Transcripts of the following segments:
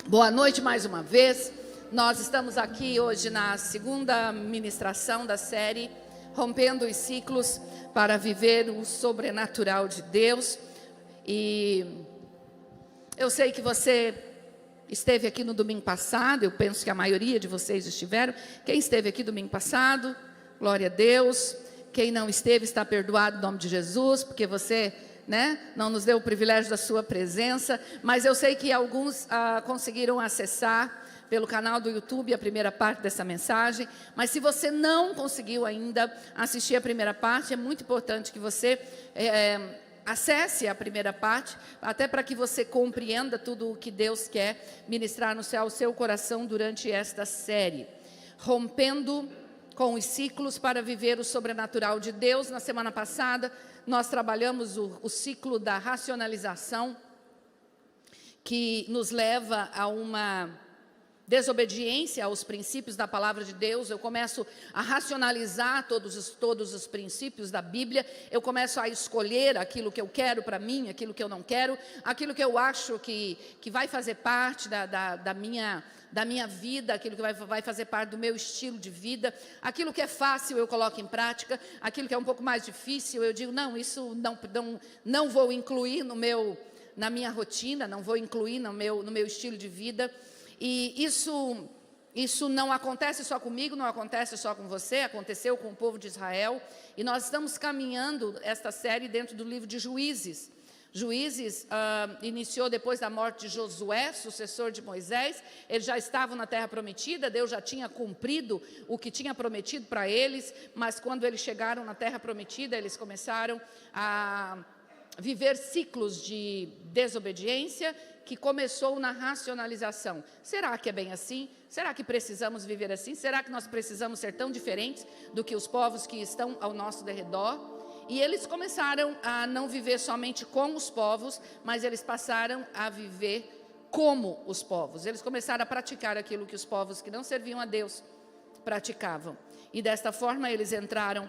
Boa noite mais uma vez. Nós estamos aqui hoje na segunda ministração da série Rompendo os Ciclos para Viver o Sobrenatural de Deus. E eu sei que você esteve aqui no domingo passado, eu penso que a maioria de vocês estiveram. Quem esteve aqui domingo passado, glória a Deus. Quem não esteve está perdoado em nome de Jesus, porque você não nos deu o privilégio da sua presença, mas eu sei que alguns conseguiram acessar pelo canal do YouTube a primeira parte dessa mensagem, mas se você não conseguiu ainda assistir a primeira parte, é muito importante que você acesse a primeira parte, até para que você compreenda tudo o que Deus quer ministrar ao seu coração durante esta série. Rompendo com os ciclos para viver o sobrenatural de Deus. Na semana passada, nós trabalhamos o ciclo da racionalização, que nos leva a uma desobediência aos princípios da palavra de Deus. Eu começo a racionalizar todos os princípios da Bíblia, eu começo a escolher aquilo que eu quero para mim, aquilo que eu não quero, aquilo que eu acho que vai fazer parte da minha vida, aquilo que vai fazer parte do meu estilo de vida, aquilo que é fácil eu coloco em prática, aquilo que é um pouco mais difícil eu digo, não, isso não vou incluir na minha rotina, não vou incluir no meu estilo de vida. E isso não acontece só comigo, não acontece só com você, aconteceu com o povo de Israel. E nós estamos caminhando esta série dentro do livro de Juízes. Juízes iniciou depois da morte de Josué, sucessor de Moisés. Eles já estavam na terra prometida, Deus já tinha cumprido o que tinha prometido para eles, mas quando eles chegaram na terra prometida, eles começaram a viver ciclos de desobediência, que começou na racionalização. Será que é bem assim? Será que precisamos viver assim? Será que nós precisamos ser tão diferentes do que os povos que estão ao nosso derredor? E eles começaram a não viver somente com os povos, mas eles passaram a viver como os povos. Eles começaram a praticar aquilo que os povos que não serviam a Deus praticavam. E desta forma eles entraram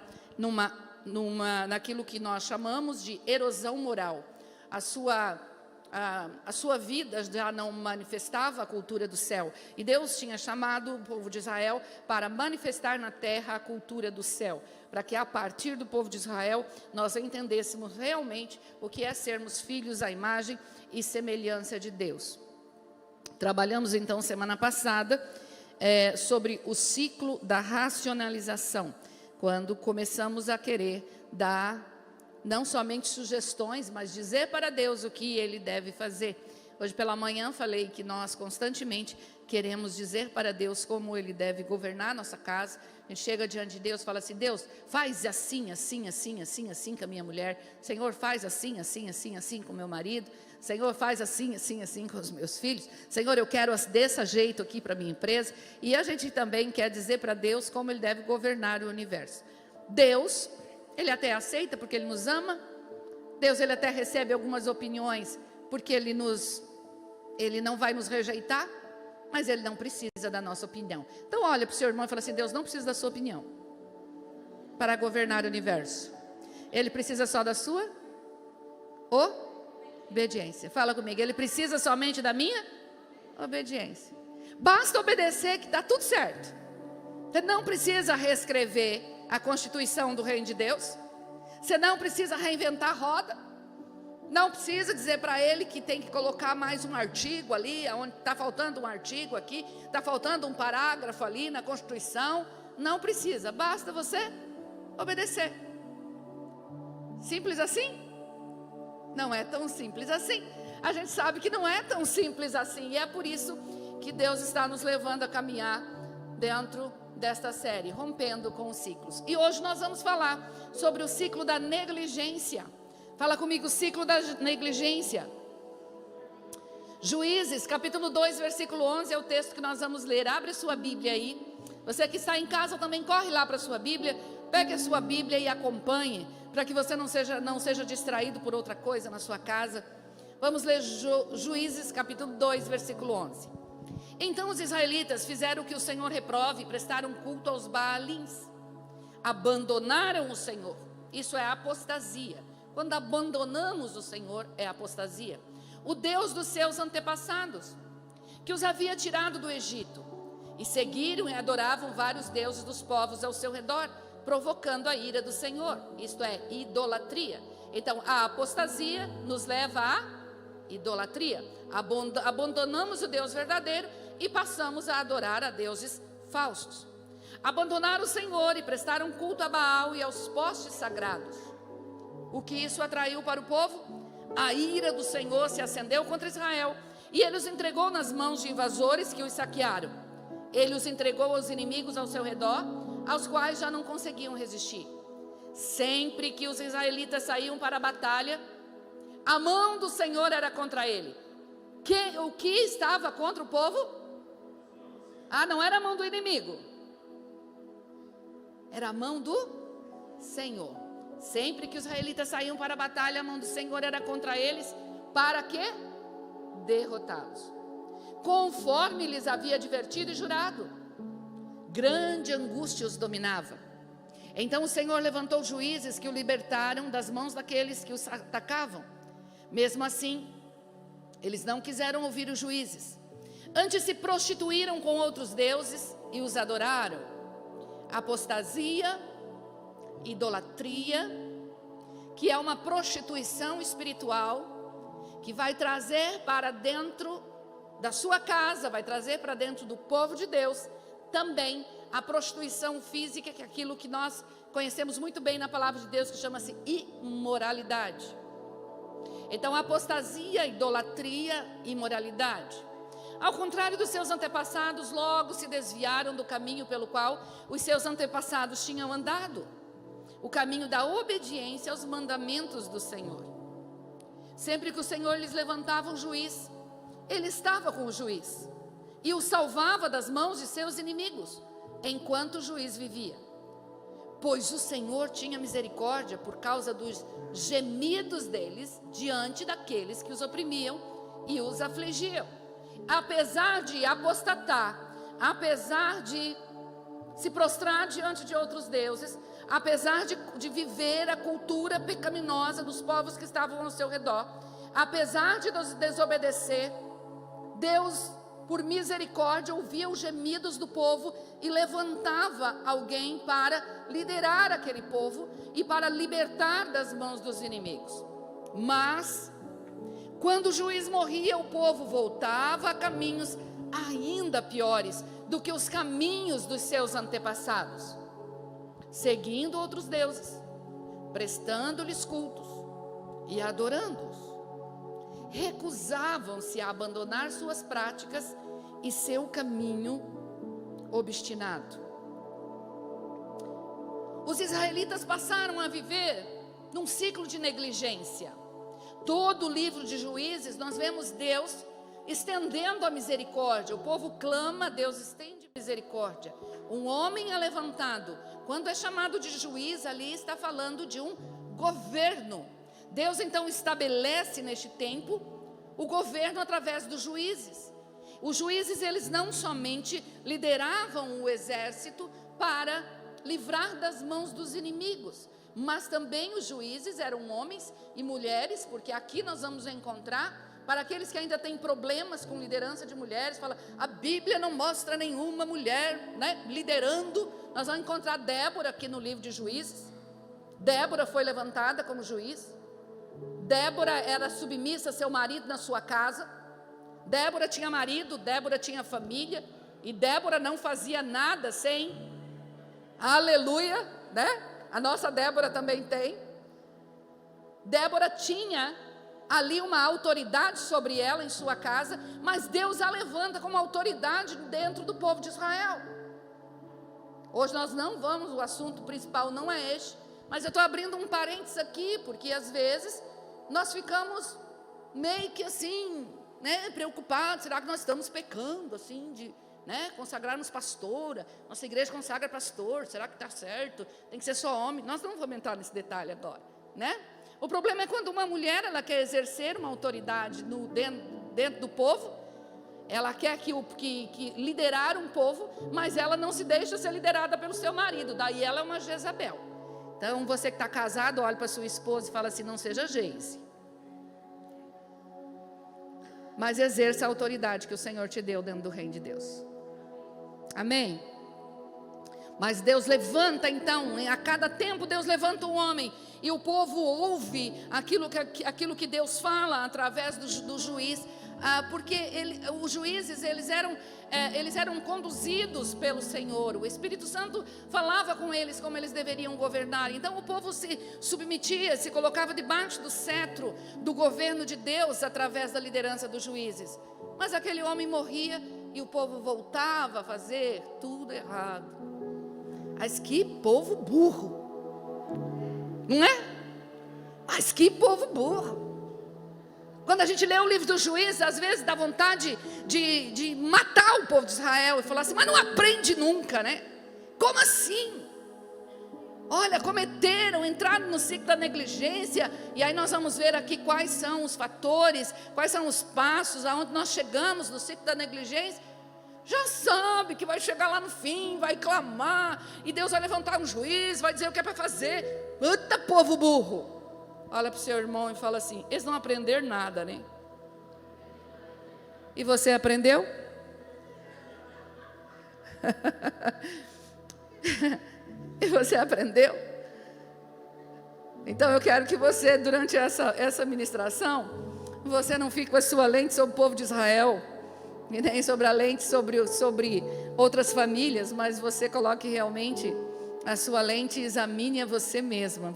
naquilo que nós chamamos de erosão moral. A sua vida já não manifestava a cultura do céu. E Deus tinha chamado o povo de Israel para manifestar na terra a cultura do céu, para que a partir do povo de Israel nós entendêssemos realmente o que é sermos filhos à imagem e semelhança de Deus. Trabalhamos então semana passada sobre o ciclo da racionalização, quando começamos a querer dar não somente sugestões, mas dizer para Deus o que Ele deve fazer. Hoje pela manhã falei que nós constantemente queremos dizer para Deus como Ele deve governar a nossa casa. A gente chega diante de Deus e fala assim, Deus, faz assim, assim, assim, assim, assim com a minha mulher. Senhor, faz assim, assim, assim, assim com o meu marido. Senhor, faz assim, assim, assim com os meus filhos. Senhor, eu quero desse jeito aqui para a minha empresa. E a gente também quer dizer para Deus como Ele deve governar o universo. Deus, Ele até aceita porque Ele nos ama. Deus, Ele até recebe algumas opiniões porque Ele não vai nos rejeitar, mas Ele não precisa da nossa opinião. Então olha para o seu irmão e fala assim, Deus não precisa da sua opinião para governar o universo. Ele precisa só da sua obediência. Fala comigo, Ele precisa somente da minha obediência. Basta obedecer que está tudo certo. Você não precisa reescrever a Constituição do Reino de Deus. Você não precisa reinventar a roda. Não precisa dizer para Ele que tem que colocar mais um artigo ali, onde está faltando um artigo aqui, está faltando um parágrafo ali na Constituição. Não precisa, basta você obedecer. Simples assim? Não é tão simples assim. A gente sabe que não é tão simples assim, e é por isso que Deus está nos levando a caminhar dentro desta série, rompendo com os ciclos. E hoje nós vamos falar sobre o ciclo da negligência. Fala comigo, o ciclo da negligência. Juízes, capítulo 2, versículo 11, é o texto que nós vamos ler. Abre a sua Bíblia aí. Você que está em casa também corre lá para a sua Bíblia. Pegue a sua Bíblia e acompanhe, para que você não seja distraído por outra coisa na sua casa. Vamos ler Juízes, capítulo 2, versículo 11. Então os israelitas fizeram o que o Senhor reprove e prestaram culto aos Baalins. Abandonaram o Senhor. Isso é apostasia. Quando abandonamos o Senhor, é apostasia. O Deus dos seus antepassados. que os havia tirado do Egito. E seguiram e adoravam vários deuses dos povos ao seu redor, provocando a ira do Senhor. Isto é, idolatria. Então, a apostasia nos leva à idolatria. Abandonamos o Deus verdadeiro e passamos a adorar a deuses falsos. Abandonaram o Senhor e prestaram culto a Baal e aos postes sagrados. O que isso atraiu para o povo? A ira do Senhor se acendeu contra Israel, e ele os entregou nas mãos de invasores que os saquearam. Ele os entregou aos inimigos ao seu redor, aos quais já não conseguiam resistir. Sempre que os israelitas saíam para a batalha, a mão do Senhor era contra ele. O que estava contra o povo? Não era a mão do inimigo. Era a mão do Senhor. Sempre que os israelitas saíam para a batalha, a mão do Senhor era contra eles. Para quê? Derrotá-los. Conforme lhes havia advertido e jurado. Grande angústia os dominava. Então o Senhor levantou juízes que o libertaram das mãos daqueles que os atacavam. Mesmo assim, eles não quiseram ouvir os juízes. Antes se prostituíram com outros deuses e os adoraram. Apostasia, idolatria, que é uma prostituição espiritual, que vai trazer para dentro da sua casa, vai trazer para dentro do povo de Deus, também a prostituição física, que é aquilo que nós conhecemos muito bem na palavra de Deus, que chama-se imoralidade. Então, apostasia, idolatria, imoralidade. Ao contrário dos seus antepassados, logo se desviaram do caminho pelo qual os seus antepassados tinham andado, o caminho da obediência aos mandamentos do Senhor. Sempre que o Senhor lhes levantava um juiz, ele estava com o juiz e o salvava das mãos de seus inimigos, enquanto o juiz vivia. Pois o Senhor tinha misericórdia por causa dos gemidos deles diante daqueles que os oprimiam e os afligiam. Apesar de apostatar, apesar de se prostrar diante de outros deuses, apesar de viver a cultura pecaminosa dos povos que estavam ao seu redor, apesar de desobedecer, Deus, por misericórdia, ouvia os gemidos do povo e levantava alguém para liderar aquele povo e para libertar das mãos dos inimigos. Mas, quando o juiz morria, o povo voltava a caminhos ainda piores do que os caminhos dos seus antepassados, seguindo outros deuses, prestando-lhes cultos e adorando-os. Recusavam-se a abandonar suas práticas e seu caminho obstinado. Os israelitas passaram a viver num ciclo de negligência. Todo o livro de Juízes, nós vemos Deus estendendo a misericórdia. O povo clama, Deus estende misericórdia. Um homem é levantado. Quando é chamado de juiz, ali está falando de um governo. Deus então estabelece neste tempo o governo através dos juízes. Os juízes, eles não somente lideravam o exército para livrar das mãos dos inimigos, mas também os juízes eram homens e mulheres, porque aqui nós vamos encontrar, para aqueles que ainda têm problemas com liderança de mulheres, fala, a Bíblia não mostra nenhuma mulher, liderando. Nós vamos encontrar Débora aqui no livro de Juízes. Débora foi levantada como juiz. Débora era submissa a seu marido na sua casa. Débora tinha marido, Débora tinha família, e Débora não fazia nada sem, aleluia, a nossa Débora também tem. Débora tinha ali uma autoridade sobre ela em sua casa, mas Deus a levanta como autoridade dentro do povo de Israel. Hoje nós não vamos, o assunto principal não é este, mas eu estou abrindo um parênteses aqui, porque às vezes nós ficamos meio que assim, preocupados, será que nós estamos pecando assim de consagrarmos pastora, nossa igreja consagra pastor, será que está certo, tem que ser só homem? Nós não vamos entrar nesse detalhe agora, O problema é quando uma mulher, ela quer exercer uma autoridade dentro do povo, ela quer que liderar um povo, mas ela não se deixa ser liderada pelo seu marido, daí ela é uma Jezabel. Então você que está casado, olha para sua esposa e fala assim, não seja Geise. mas exerça a autoridade que o Senhor te deu dentro do reino de Deus. Amém? Mas Deus levanta então, a cada tempo Deus levanta um homem, e o povo ouve aquilo que Deus fala através do juiz, porque os juízes eles eram conduzidos pelo Senhor. O Espírito Santo falava com eles como eles deveriam governar. Então o povo se submetia, se colocava debaixo do cetro do governo de Deus através da liderança dos juízes. Mas aquele homem morria e o povo voltava a fazer tudo errado. Mas que povo burro, não é? Mas que povo burro. Quando a gente lê o livro dos juízes, às vezes dá vontade de matar o povo de Israel e falar assim, mas não aprende nunca, né? Como assim? Olha, entraram no ciclo da negligência. E aí nós vamos ver aqui quais são os fatores, quais são os passos, aonde nós chegamos no ciclo da negligência. Já sabe que vai chegar lá no fim, vai clamar, e Deus vai levantar um juiz, vai dizer o que é para fazer. Puta povo burro. Olha para o seu irmão e fala assim, eles não aprenderam nada, né? E você aprendeu? E você aprendeu? Então eu quero que você, durante essa ministração, você não fique com a sua lente sobre o povo de Israel, e nem sobre a lente sobre outras famílias, mas você coloque realmente a sua lente e examine a você mesma,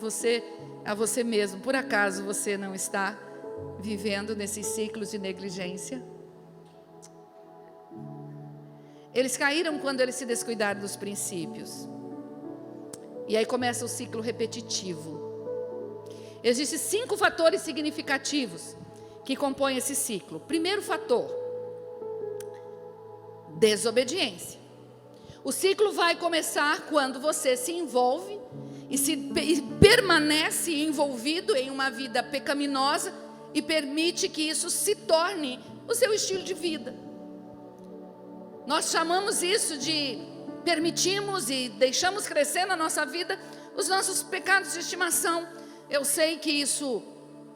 a você mesmo. Por acaso você não está vivendo nesses ciclos de negligência? Eles caíram quando eles se descuidaram dos princípios. E aí começa o ciclo repetitivo. Existem 5 fatores significativos que compõem esse ciclo. Primeiro fator: desobediência. O ciclo vai começar quando você se envolve e permanece envolvido em uma vida pecaminosa e permite que isso se torne o seu estilo de vida. Nós chamamos isso de permitimos e deixamos crescer na nossa vida os nossos pecados de estimação. Eu sei que isso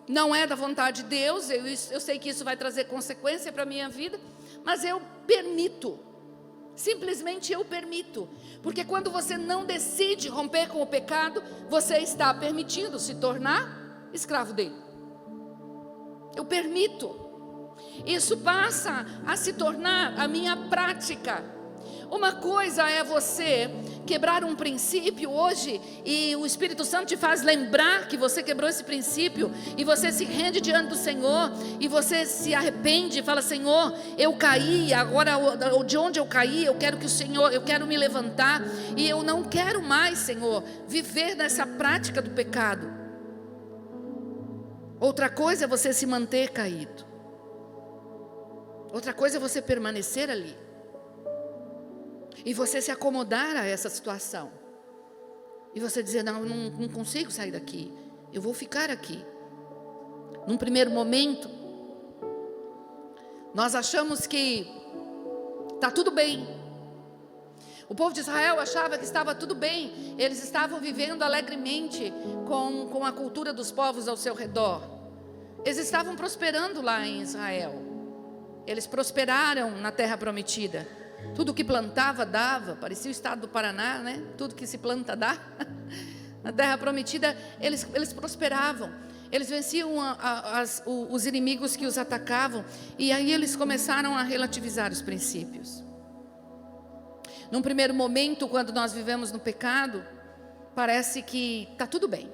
não é da vontade de Deus, eu sei que isso vai trazer consequência para a minha vida, mas eu permito. Simplesmente eu permito, porque quando você não decide romper com o pecado, você está permitindo se tornar escravo dele. Eu permito. Isso passa a se tornar a minha prática. Uma coisa é você quebrar um princípio hoje e o Espírito Santo te faz lembrar que você quebrou esse princípio e você se rende diante do Senhor e você se arrepende e fala: Senhor, eu caí, agora de onde eu caí, eu quero me levantar e eu não quero mais, Senhor, viver nessa prática do pecado. Outra coisa é você se manter caído. Outra coisa é você permanecer ali e você se acomodar a essa situação e você dizer: não consigo sair daqui, eu vou ficar aqui. Num primeiro momento nós achamos que está tudo bem. O povo de Israel achava que estava tudo bem, eles estavam vivendo alegremente com a cultura dos povos ao seu redor. Eles estavam prosperando lá em Israel. Eles prosperaram na terra prometida. Tudo que plantava dava, parecia o estado do Paraná, né? Tudo que se planta dá. Na terra prometida eles prosperavam. Eles venciam os inimigos que os atacavam. E aí eles começaram a relativizar os princípios. Num primeiro momento, quando nós vivemos no pecado, parece que está tudo bem.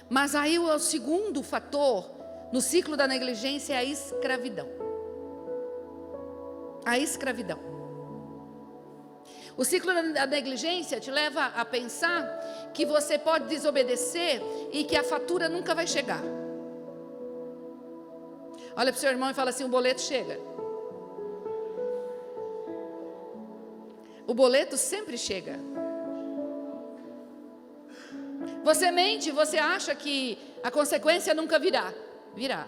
Mas aí o segundo fator no ciclo da negligência é a escravidão. A escravidão. O ciclo da negligência te leva a pensar que você pode desobedecer e que a fatura nunca vai chegar. Olha para o seu irmão e fala assim: o boleto chega. O boleto sempre chega. Você mente, você acha que a consequência nunca virá. Virá.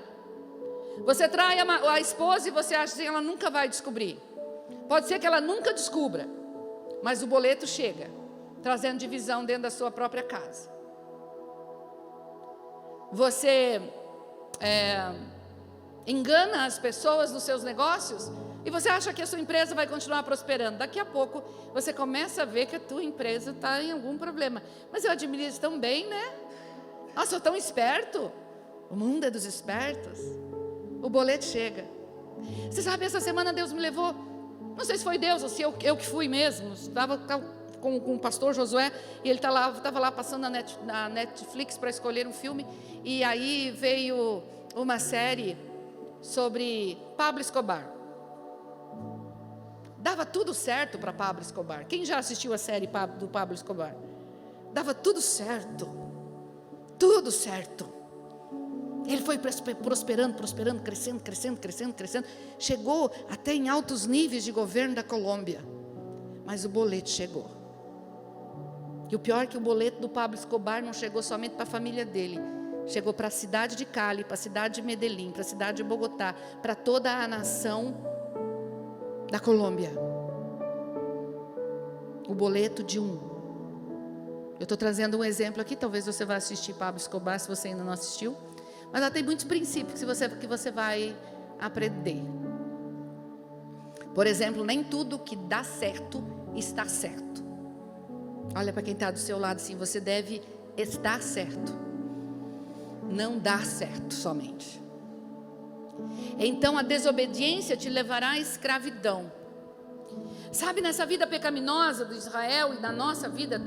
Você trai a esposa e você acha que ela nunca vai descobrir. Pode ser que ela nunca descubra, mas o boleto chega, trazendo divisão dentro da sua própria casa. Você engana as pessoas nos seus negócios, e você acha que a sua empresa vai continuar prosperando. Daqui a pouco você começa a ver que a tua empresa está em algum problema. Mas eu administro tão bem, né? Nossa, sou tão esperto. O mundo é dos espertos. O boleto chega. Você sabe, essa semana Deus me levou, não sei se foi Deus ou se eu que fui mesmo. Estava com o pastor Josué, e ele estava lá passando na Netflix para escolher um filme, e aí veio uma série sobre Pablo Escobar. Dava tudo certo para Pablo Escobar. Quem já assistiu a série do Pablo Escobar? Dava tudo certo. Tudo certo. Ele foi prosperando, crescendo. Chegou até em altos níveis de governo da Colômbia. Mas o boleto chegou. E o pior é que o boleto do Pablo Escobar não chegou somente para a família dele. Chegou para a cidade de Cali, para a cidade de Medellín, para a cidade de Bogotá, para toda a nação da Colômbia. O boleto de Eu estou trazendo um exemplo aqui, talvez você vá assistir Pablo Escobar, se você ainda não assistiu. Mas ela tem muitos princípios que você vai aprender. Por exemplo, nem tudo que dá certo está certo. Olha para quem está do seu lado assim, você deve estar certo, não dar certo somente. Então a desobediência te levará à escravidão. Sabe, nessa vida pecaminosa do Israel e na nossa vida,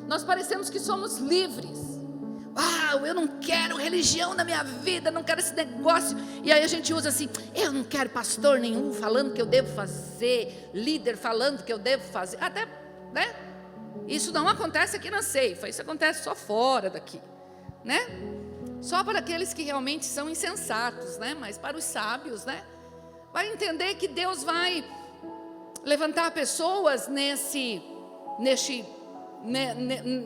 nós parecemos que somos livres. Eu não quero religião na minha vida, não quero esse negócio. E aí a gente usa assim, eu não quero pastor nenhum falando que eu devo fazer, líder falando que eu devo fazer. Até, né? Isso não acontece aqui na Ceifa, isso acontece só fora daqui, né? Só para aqueles que realmente são insensatos, né? Mas para os sábios, né? Vai entender que Deus vai levantar pessoas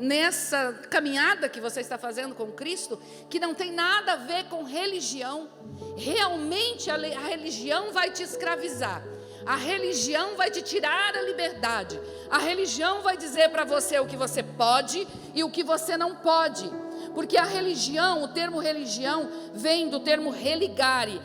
nessa caminhada que você está fazendo com Cristo, que não tem nada a ver com religião. Realmente a religião vai te escravizar. A religião vai te tirar a liberdade. A religião vai dizer para você o que você pode e o que você não pode. Porque a religião, o termo religião vem do termo religare,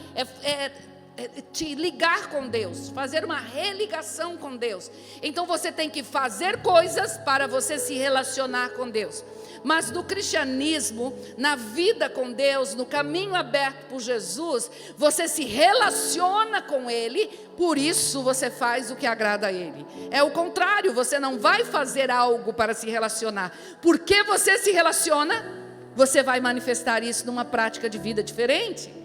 te ligar com Deus, fazer uma religação com Deus. Então você tem que fazer coisas para você se relacionar com Deus. Mas no cristianismo, na vida com Deus, no caminho aberto por Jesus, você se relaciona com Ele, por isso você faz o que agrada a Ele. É o contrário, você não vai fazer algo para se relacionar. Porque você se relaciona, você vai manifestar isso numa prática de vida diferente.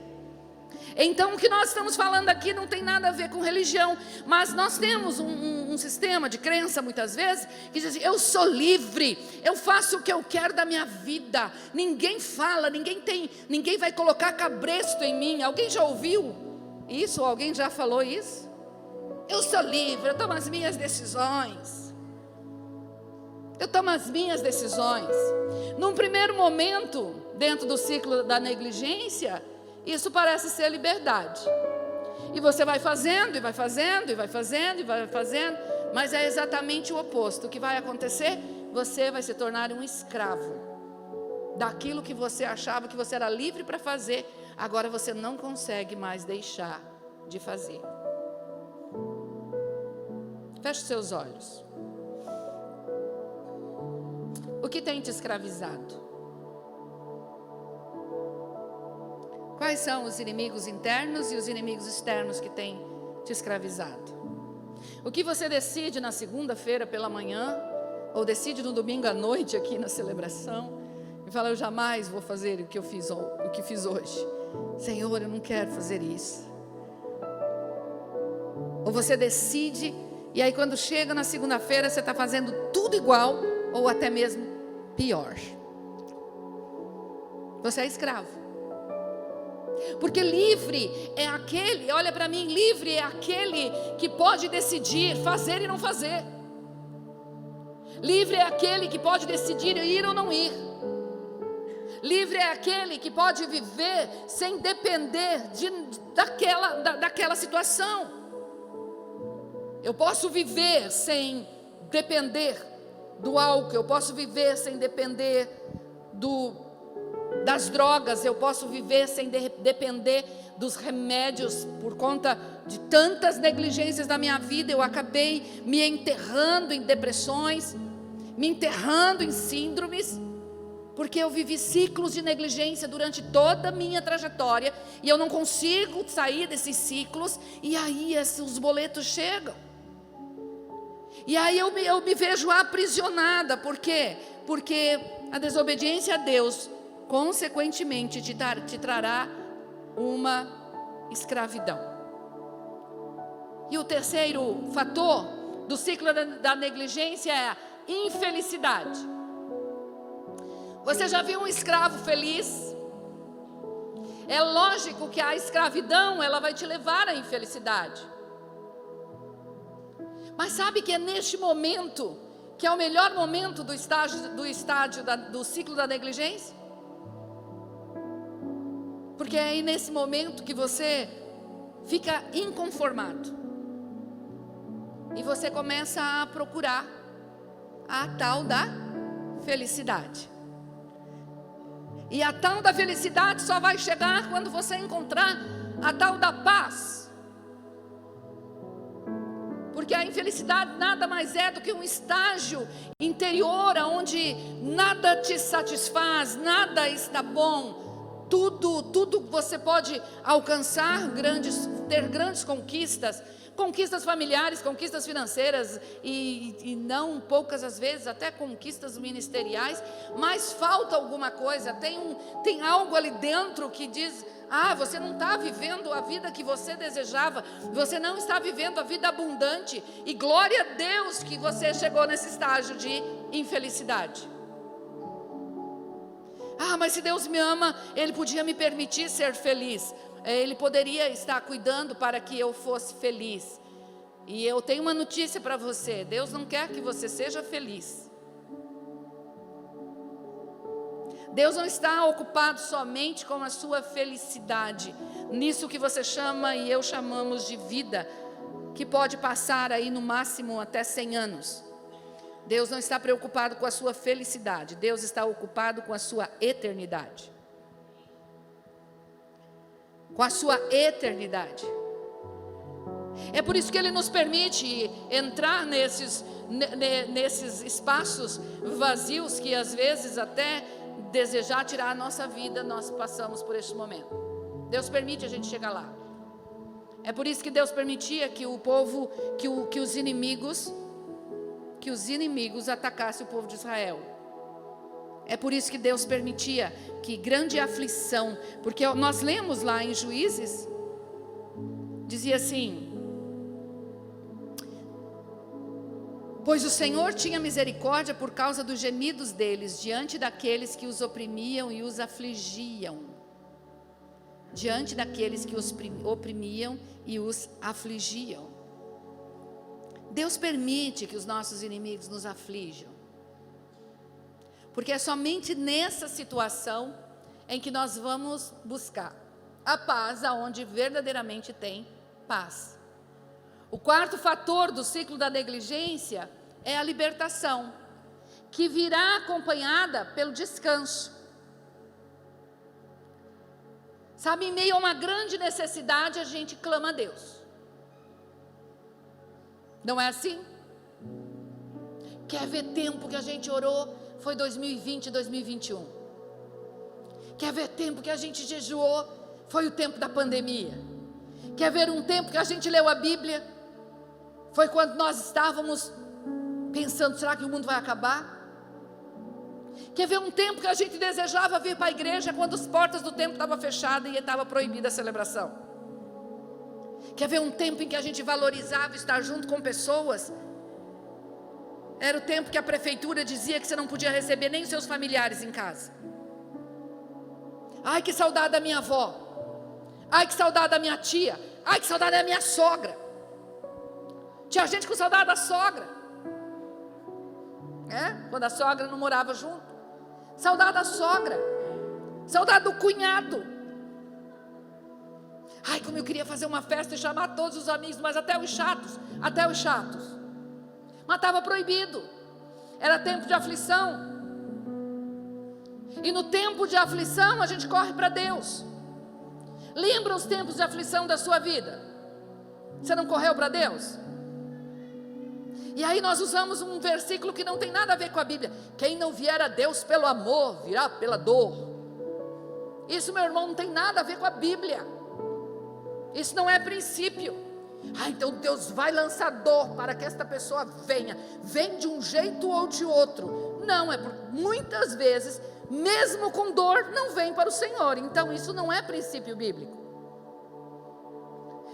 Então o que nós estamos falando aqui não tem nada a ver com religião, mas nós temos um sistema de crença muitas vezes que diz assim, eu sou livre, eu faço o que eu quero da minha vida, ninguém fala, ninguém vai colocar cabresto em mim. Alguém já ouviu isso? Alguém já falou isso? Eu sou livre, eu tomo as minhas decisões. Num primeiro momento, dentro do ciclo da negligência, isso parece ser liberdade. E você vai fazendo, e vai fazendo, e vai fazendo, e vai fazendo. Mas é exatamente o oposto. O que vai acontecer? Você vai se tornar um escravo daquilo que você achava que você era livre para fazer. Agora você não consegue mais deixar de fazer. Feche seus olhos. O que tem te escravizado? Quais são os inimigos internos e os inimigos externos que têm te escravizado? O que você decide na segunda-feira pela manhã, ou decide no domingo à noite aqui na celebração, e fala, eu jamais vou fazer o que fiz hoje. Senhor, eu não quero fazer isso. Ou você decide, e aí quando chega na segunda-feira, você está fazendo tudo igual, ou até mesmo pior. Você é escravo. Porque livre é aquele, olha para mim, livre é aquele que pode decidir fazer e não fazer. Livre é aquele que pode decidir ir ou não ir. Livre é aquele que pode viver sem depender daquela situação. Eu posso viver sem depender do álcool, eu posso viver sem depender das drogas, eu posso viver sem depender dos remédios. Por conta de tantas negligências da minha vida, eu acabei me enterrando em depressões, me enterrando em síndromes, porque eu vivi ciclos de negligência durante toda a minha trajetória, e eu não consigo sair desses ciclos, e aí os boletos chegam. E aí eu me vejo aprisionada. Por quê? Porque a desobediência a Deus, consequentemente, te trará uma escravidão. E o terceiro fator do ciclo da negligência é a infelicidade. Você já viu um escravo feliz? É lógico que a escravidão, ela vai te levar à infelicidade. Mas sabe que é neste momento que é o melhor momento do ciclo da negligência? Porque é aí nesse momento que você fica inconformado. E você começa a procurar a tal da felicidade. E a tal da felicidade só vai chegar quando você encontrar a tal da paz. Porque a infelicidade nada mais é do que um estágio interior, onde nada te satisfaz, nada está bom. Tudo você pode alcançar, ter grandes conquistas familiares, conquistas financeiras, e não poucas às vezes até conquistas ministeriais, mas falta alguma coisa, tem algo ali dentro que diz: você não está vivendo a vida que você desejava, você não está vivendo a vida abundante, e glória a Deus que você chegou nesse estágio de infelicidade. Mas se Deus me ama, Ele podia me permitir ser feliz. Ele poderia estar cuidando para que eu fosse feliz. E eu tenho uma notícia para você: Deus não quer que você seja feliz. Deus não está ocupado somente com a sua felicidade, nisso que você chama e eu chamamos de vida, que pode passar aí no máximo até 100 anos. Deus não está preocupado com a sua felicidade, Deus está ocupado com a sua eternidade. Com a sua eternidade. É por isso que Ele nos permite entrar nesses espaços vazios que às vezes até desejar tirar a nossa vida, nós passamos por este momento. Deus permite a gente chegar lá. É por isso que Deus permitia que o povo, que os inimigos atacassem o povo de Israel. É por isso que Deus permitia que grande aflição, porque nós lemos lá em Juízes, dizia assim: pois o Senhor tinha misericórdia por causa dos gemidos deles, diante daqueles que os oprimiam e os afligiam. Diante daqueles que os oprimiam e os afligiam. Deus permite que os nossos inimigos nos aflijam, porque é somente nessa situação em que nós vamos buscar a paz, aonde verdadeiramente tem paz. O quarto fator do ciclo da negligência é a libertação, que virá acompanhada pelo descanso. Sabe, em meio a uma grande necessidade, a gente clama a Deus. Não é assim? Quer ver tempo que a gente orou? Foi 2020 e 2021. Quer ver tempo que a gente jejuou? Foi o tempo da pandemia. Quer ver um tempo que a gente leu a Bíblia? Foi quando nós estávamos pensando: será que o mundo vai acabar? Quer ver um tempo que a gente desejava vir para a igreja, quando as portas do templo estavam fechadas e estava proibida a celebração? Quer ver um tempo em que a gente valorizava estar junto com pessoas? Era o tempo que a prefeitura dizia que você não podia receber nem os seus familiares em casa. Ai, que saudade da minha avó. Ai, que saudade da minha tia. Ai, que saudade da minha sogra. Tinha gente com saudade da sogra, quando a sogra não morava junto. Saudade da sogra. Saudade do cunhado. Ai, como eu queria fazer uma festa e chamar todos os amigos, mas até os chatos. Mas estava proibido. Era tempo de aflição. E no tempo de aflição a gente corre para Deus. Lembra os tempos de aflição da sua vida? Você não correu para Deus? E aí nós usamos um versículo que não tem nada a ver com a Bíblia. Quem não vier a Deus pelo amor, virá pela dor. Isso, meu irmão, não tem nada a ver com a Bíblia. Isso não é princípio. Então Deus vai lançar dor para que esta pessoa venha. Vem de um jeito ou de outro. Não, é porque muitas vezes, mesmo com dor, não vem para o Senhor. Então isso não é princípio bíblico.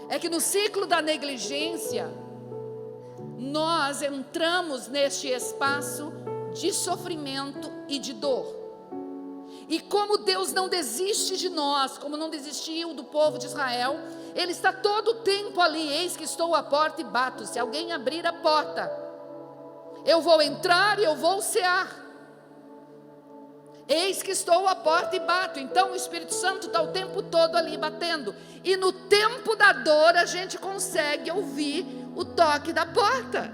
É que no ciclo da negligência, nós entramos neste espaço de sofrimento e de dor. E como Deus não desiste de nós, como não desistiu do povo de Israel, Ele está todo o tempo ali. Eis que estou à porta e bato. Se alguém abrir a porta, eu vou entrar e eu vou cear. Eis que estou à porta e bato. Então o Espírito Santo está o tempo todo ali batendo. E no tempo da dor a gente consegue ouvir o toque da porta.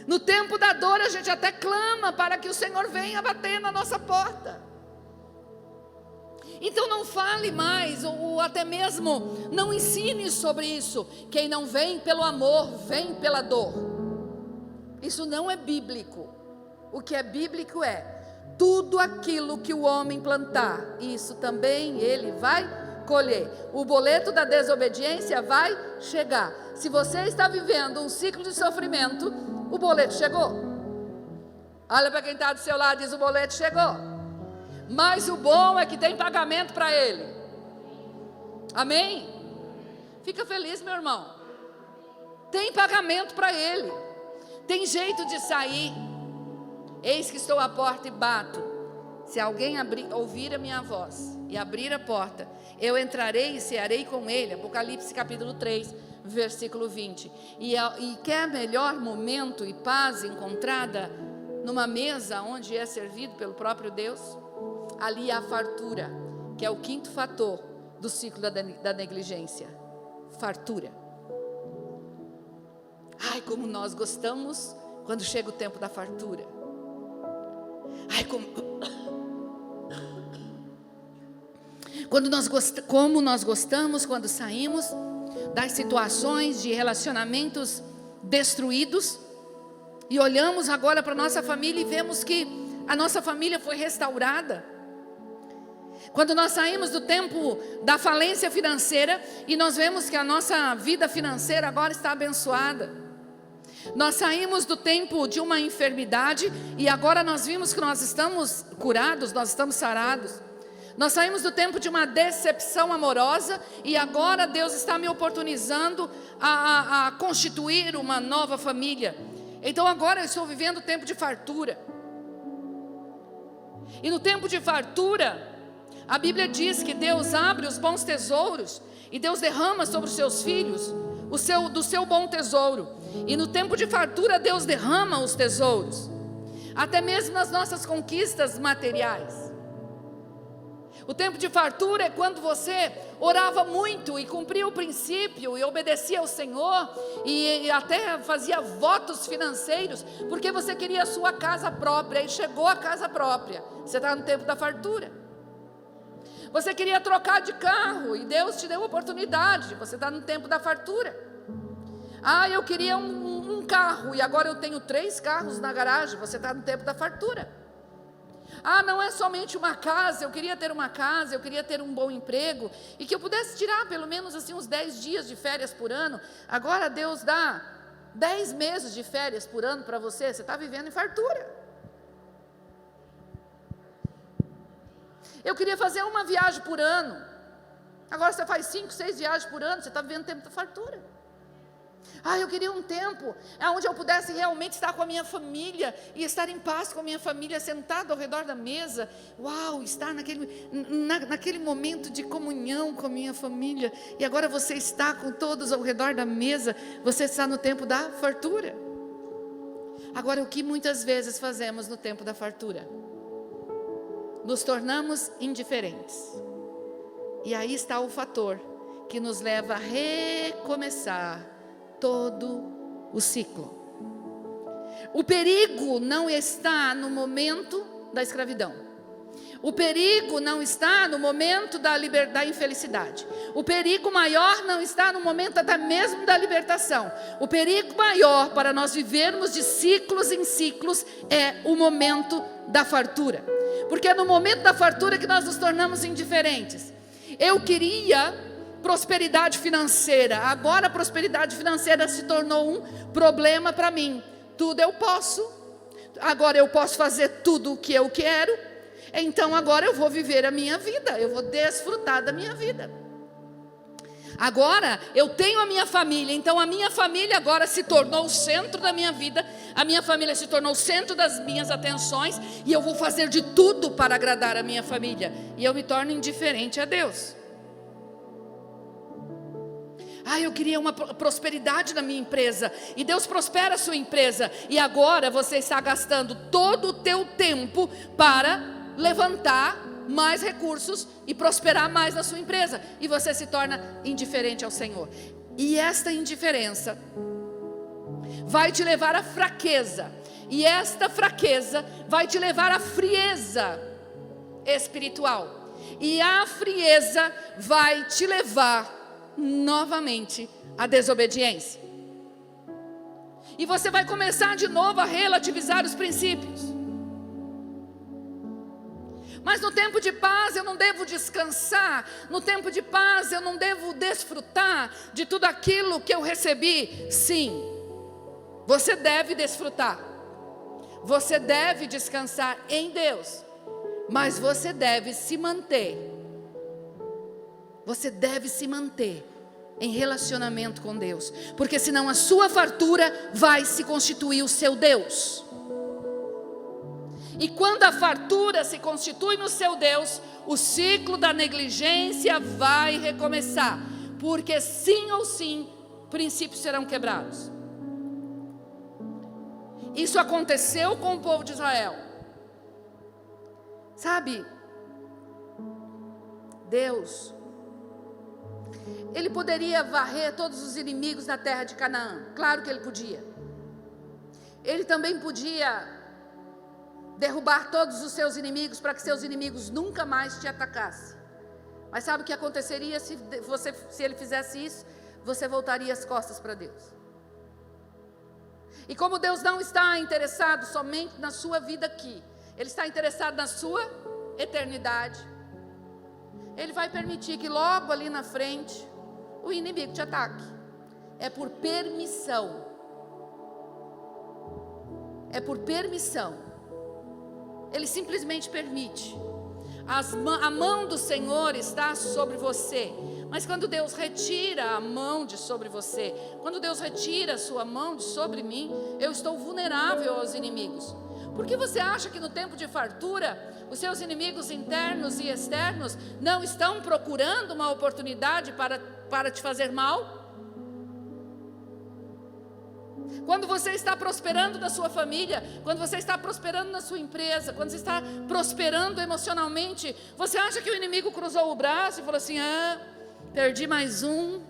No tempo da dor a gente até clama para que o Senhor venha bater na nossa porta. Então não fale mais, ou até mesmo não ensine sobre isso. Quem não vem pelo amor, vem pela dor. Isso não é bíblico. O que é bíblico é: tudo aquilo que o homem plantar, isso também ele vai colher. O boleto da desobediência vai chegar. Se você está vivendo um ciclo de sofrimento, o boleto chegou. Olha para quem está do seu lado e diz: o boleto chegou. Mas o bom é que tem pagamento para ele. Amém? Fica feliz, meu irmão. Tem pagamento para ele. Tem jeito de sair. Eis que estou à porta e bato. Se alguém ouvir a minha voz e abrir a porta, eu entrarei e cearei com ele. Apocalipse capítulo 3, versículo 20. E quer melhor momento e paz encontrada numa mesa onde é servido pelo próprio Deus? Ali há fartura, que é o quinto fator do ciclo da negligência. Fartura. Ai, como nós gostamos quando chega o tempo da fartura. Ai, como nós gostamos quando saímos das situações de relacionamentos destruídos e olhamos agora para a nossa família e vemos que a nossa família foi restaurada. Quando nós saímos do tempo da falência financeira e nós vemos que a nossa vida financeira agora está abençoada. Nós saímos do tempo de uma enfermidade e agora nós vimos que nós estamos curados, nós estamos sarados. Nós saímos do tempo de uma decepção amorosa e agora Deus está me oportunizando a constituir uma nova família. Então agora eu estou vivendo o tempo de fartura. E no tempo de fartura, a Bíblia diz que Deus abre os bons tesouros e Deus derrama sobre os seus filhos do seu bom tesouro. E no tempo de fartura Deus derrama os tesouros, até mesmo nas nossas conquistas materiais. O tempo de fartura é quando você orava muito e cumpria o princípio e obedecia ao Senhor e até fazia votos financeiros, porque você queria a sua casa própria e chegou a casa própria. Você está no tempo da fartura. Você queria trocar de carro e Deus te deu a oportunidade. Você está no tempo da fartura. Ah, eu queria um carro e agora eu tenho 3 carros na garagem. Você está no tempo da fartura. Ah, não é somente uma casa, eu queria ter uma casa, eu queria ter um bom emprego e que eu pudesse tirar pelo menos assim uns 10 dias de férias por ano. Agora Deus dá 10 meses de férias por ano para você. Você está vivendo em fartura. Eu queria fazer uma viagem por ano. Agora você faz 5, 6 viagens por ano. Você está vivendo tempo da fartura. Ah, eu queria um tempo onde eu pudesse realmente estar com a minha família e estar em paz com a minha família, sentado ao redor da mesa. Uau, estar naquele momento de comunhão com a minha família. E agora você está com todos ao redor da mesa. Você está no tempo da fartura. Agora, o que muitas vezes fazemos no tempo da fartura? Nos tornamos indiferentes. E aí está o fator que nos leva a recomeçar todo o ciclo. O perigo não está no momento da escravidão. O perigo não está no momento da infelicidade. O perigo maior não está no momento até mesmo da libertação. O perigo maior para nós vivermos de ciclos em ciclos é o momento da fartura. Porque é no momento da fartura que nós nos tornamos indiferentes. Eu queria prosperidade financeira. Agora a prosperidade financeira se tornou um problema para mim. Tudo eu posso. Agora eu posso fazer tudo o que eu quero. Então agora eu vou viver a minha vida. Eu vou desfrutar da minha vida. Agora eu tenho a minha família. Então a minha família agora se tornou o centro da minha vida. A minha família se tornou o centro das minhas atenções. E eu vou fazer de tudo para agradar a minha família. E eu me torno indiferente a Deus. Eu queria uma prosperidade na minha empresa. E Deus prospera a sua empresa. E agora você está gastando todo o teu tempo para levantar mais recursos e prosperar mais na sua empresa. E você se torna indiferente ao Senhor. E esta indiferença vai te levar à fraqueza. E esta fraqueza vai te levar à frieza espiritual. E a frieza vai te levar novamente a desobediência. E você vai começar de novo a relativizar os princípios. Mas no tempo de paz eu não devo descansar. No tempo de paz eu não devo desfrutar de tudo aquilo que eu recebi. Sim, você deve desfrutar. Você deve descansar em Deus. Mas você deve se manter. Você deve se manter em relacionamento com Deus, porque senão a sua fartura vai se constituir o seu Deus. E quando a fartura se constitui no seu Deus, o ciclo da negligência vai recomeçar, porque sim ou sim, princípios serão quebrados. Isso aconteceu com o povo de Israel. Sabe, Deus, Ele poderia varrer todos os inimigos da terra de Canaã. Claro que Ele podia. Ele também podia derrubar todos os seus inimigos para que seus inimigos nunca mais te atacassem. Mas sabe o que aconteceria se Ele fizesse isso? Você voltaria as costas para Deus. E como Deus não está interessado somente na sua vida aqui, Ele está interessado na sua eternidade. Ele vai permitir que logo ali na frente o inimigo te ataque. É por permissão. É por permissão. Ele simplesmente permite. A mão do Senhor está sobre você. Mas quando Deus retira a mão de sobre você, quando Deus retira a sua mão de sobre mim, eu estou vulnerável aos inimigos. Por que você acha que no tempo de fartura, os seus inimigos internos e externos não estão procurando uma oportunidade para te fazer mal? Quando você está prosperando na sua família, quando você está prosperando na sua empresa, quando você está prosperando emocionalmente, você acha que o inimigo cruzou o braço e falou assim: perdi mais um.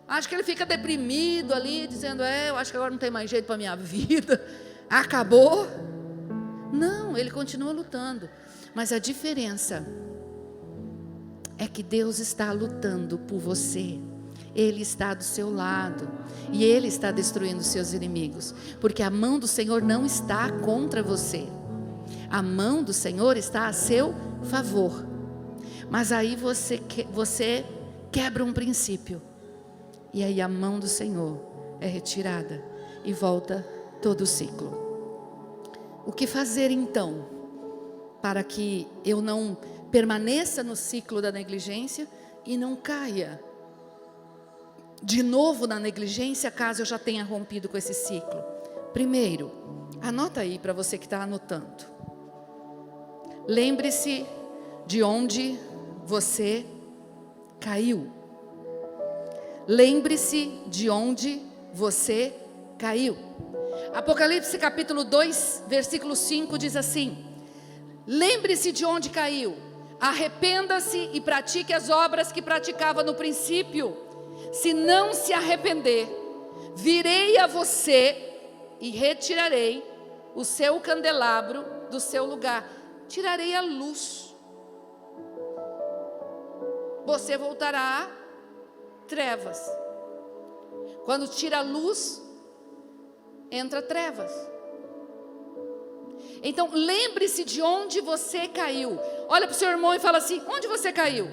Acho que ele fica deprimido ali, dizendo: eu acho que agora não tem mais jeito para a minha vida, acabou. Não, ele continua lutando. Mas a diferença é que Deus está lutando por você. Ele está do seu lado. E Ele está destruindo os seus inimigos. Porque a mão do Senhor não está contra você. A mão do Senhor está a seu favor. Mas aí você quebra um princípio. E aí a mão do Senhor é retirada. E volta todo o ciclo. O que fazer então? Para que eu não permaneça no ciclo da negligência e não caia de novo na negligência, caso eu já tenha rompido com esse ciclo. Primeiro, anota aí para você que está anotando. Lembre-se de onde você caiu. Lembre-se de onde você caiu. Apocalipse capítulo 2, versículo 5 diz assim: lembre-se de onde caiu, arrependa-se e pratique as obras que praticava no princípio. Se não se arrepender, virei a você e retirarei o seu candelabro do seu lugar. Tirarei a luz. você voltará a trevas. Quando tira a luz, entra trevas. Então lembre-se de onde você caiu. Olha para o seu irmão e fala assim: onde você caiu?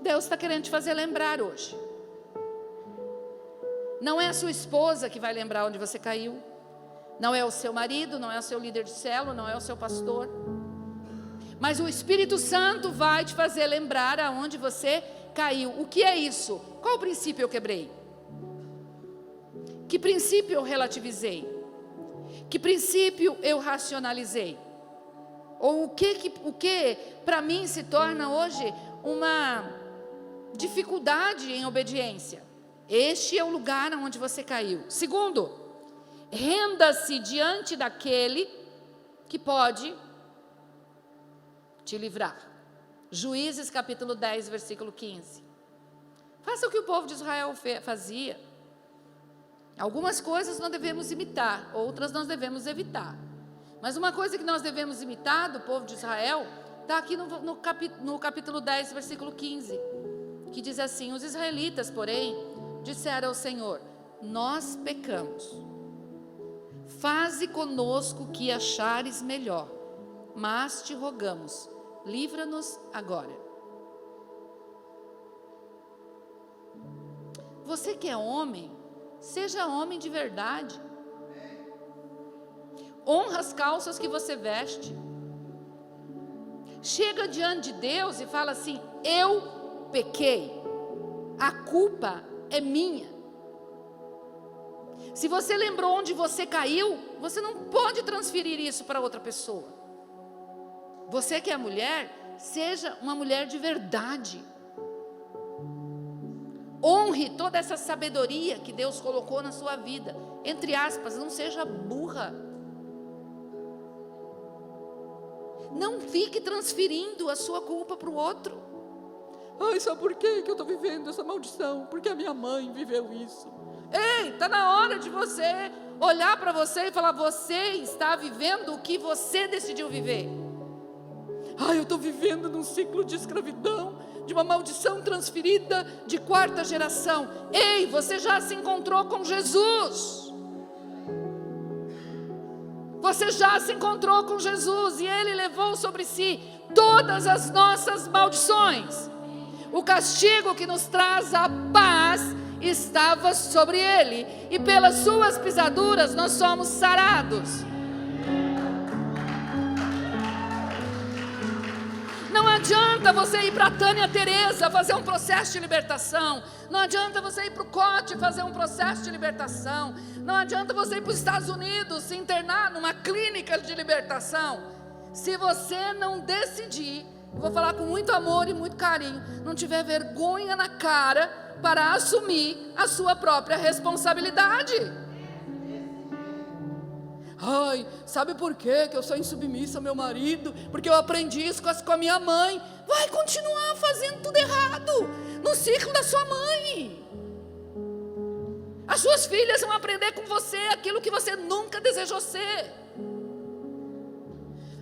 Deus está querendo te fazer lembrar hoje. Não é a sua esposa que vai lembrar onde você caiu. Não é o seu marido, não é o seu líder de célula, não é o seu pastor. Mas o Espírito Santo vai te fazer lembrar aonde você caiu. O que é isso? Qual princípio eu quebrei? Que princípio eu relativizei? Que princípio eu racionalizei? Ou o que para mim se torna hoje uma dificuldade em obediência? Este é o lugar onde você caiu. Segundo, renda-se diante daquele que pode te livrar. Juízes capítulo 10, versículo 15. Faça o que o povo de Israel fazia. Algumas coisas nós devemos imitar, outras nós devemos evitar. Mas uma coisa que nós devemos imitar do povo de Israel, está aqui no capítulo 10, versículo 15, que diz assim: os israelitas, porém, disseram ao Senhor: nós pecamos, faze conosco o que achares melhor, mas te rogamos, livra-nos agora. Você que é homem, seja homem de verdade. Honra as calças que você veste. Chega diante de Deus e fala assim: eu pequei, a culpa é minha. Se você lembrou onde você caiu, você não pode transferir isso para outra pessoa. Você que é mulher, seja uma mulher de verdade. Honre toda essa sabedoria que Deus colocou na sua vida. Entre aspas, não seja burra. Não fique transferindo a sua culpa para o outro. Ai, sabe por que eu estou vivendo essa maldição? Porque a minha mãe viveu isso. Ei, está na hora de você olhar para você e falar: você está vivendo o que você decidiu viver. Ai, eu estou vivendo num ciclo de escravidão, de uma maldição transferida de 4ª geração. Ei, você já se encontrou com Jesus. Você já se encontrou com Jesus e Ele levou sobre si todas as nossas maldições. O castigo que nos traz a paz estava sobre Ele, e pelas suas pisaduras nós somos sarados. Não adianta você ir para a Tânia Teresa fazer um processo de libertação. Não adianta você ir para o Cote fazer um processo de libertação. Não adianta você ir para os Estados Unidos se internar numa clínica de libertação. Se você não decidir, vou falar com muito amor e muito carinho, não tiver vergonha na cara para assumir a sua própria responsabilidade. Ai, sabe por quê que eu sou insubmissa ao meu marido? Porque eu aprendi isso com a minha mãe. Vai continuar fazendo tudo errado no ciclo da sua mãe. As suas filhas vão aprender com você aquilo que você nunca desejou ser.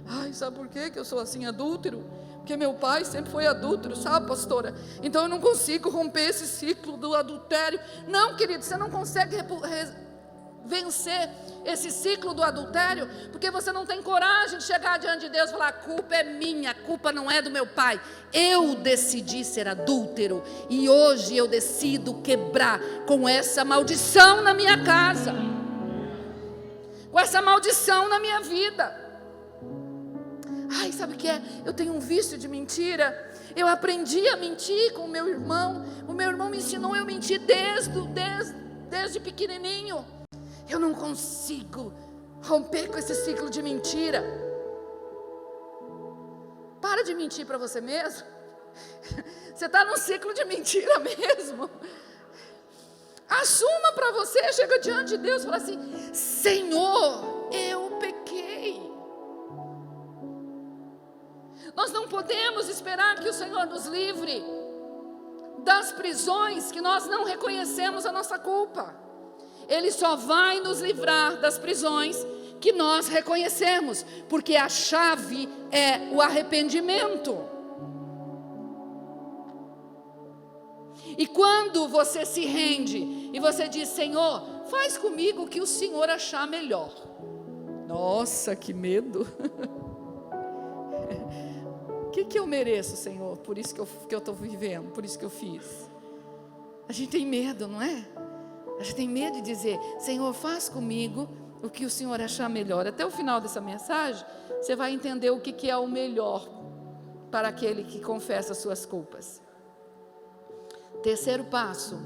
Ai, sabe por quê que eu sou assim, adúltero? Porque meu pai sempre foi adúltero, sabe, pastora? Então eu não consigo romper esse ciclo do adultério. Não, querido, você não consegue vencer esse ciclo do adultério, porque você não tem coragem de chegar diante de Deus e falar: a culpa é minha, a culpa não é do meu pai. Eu decidi ser adúltero e hoje eu decido quebrar com essa maldição na minha casa, com essa maldição na minha vida. Ai, sabe o que é? Eu tenho um vício de mentira. Eu aprendi a mentir com o meu irmão. O meu irmão me ensinou a mentir desde pequenininho. Eu não consigo romper com esse ciclo de mentira. Para de mentir para você mesmo. Você está num ciclo de mentira mesmo. Assuma para você, chega diante de Deus e fala assim: Senhor, eu pequei. Nós não podemos esperar que o Senhor nos livre das prisões que nós não reconhecemos a nossa culpa. Ele só vai nos livrar das prisões que nós reconhecemos, porque a chave é o arrependimento. E quando você se rende e você diz: Senhor, faz comigo o que o Senhor achar melhor. Nossa, que medo! O que eu mereço, Senhor? Por isso que eu estou vivendo, por isso que eu fiz. A gente tem medo, não é? A gente tem medo de dizer: Senhor, faz comigo o que o Senhor achar melhor. Até o final dessa mensagem, você vai entender o que é o melhor para aquele que confessa as suas culpas. Terceiro passo: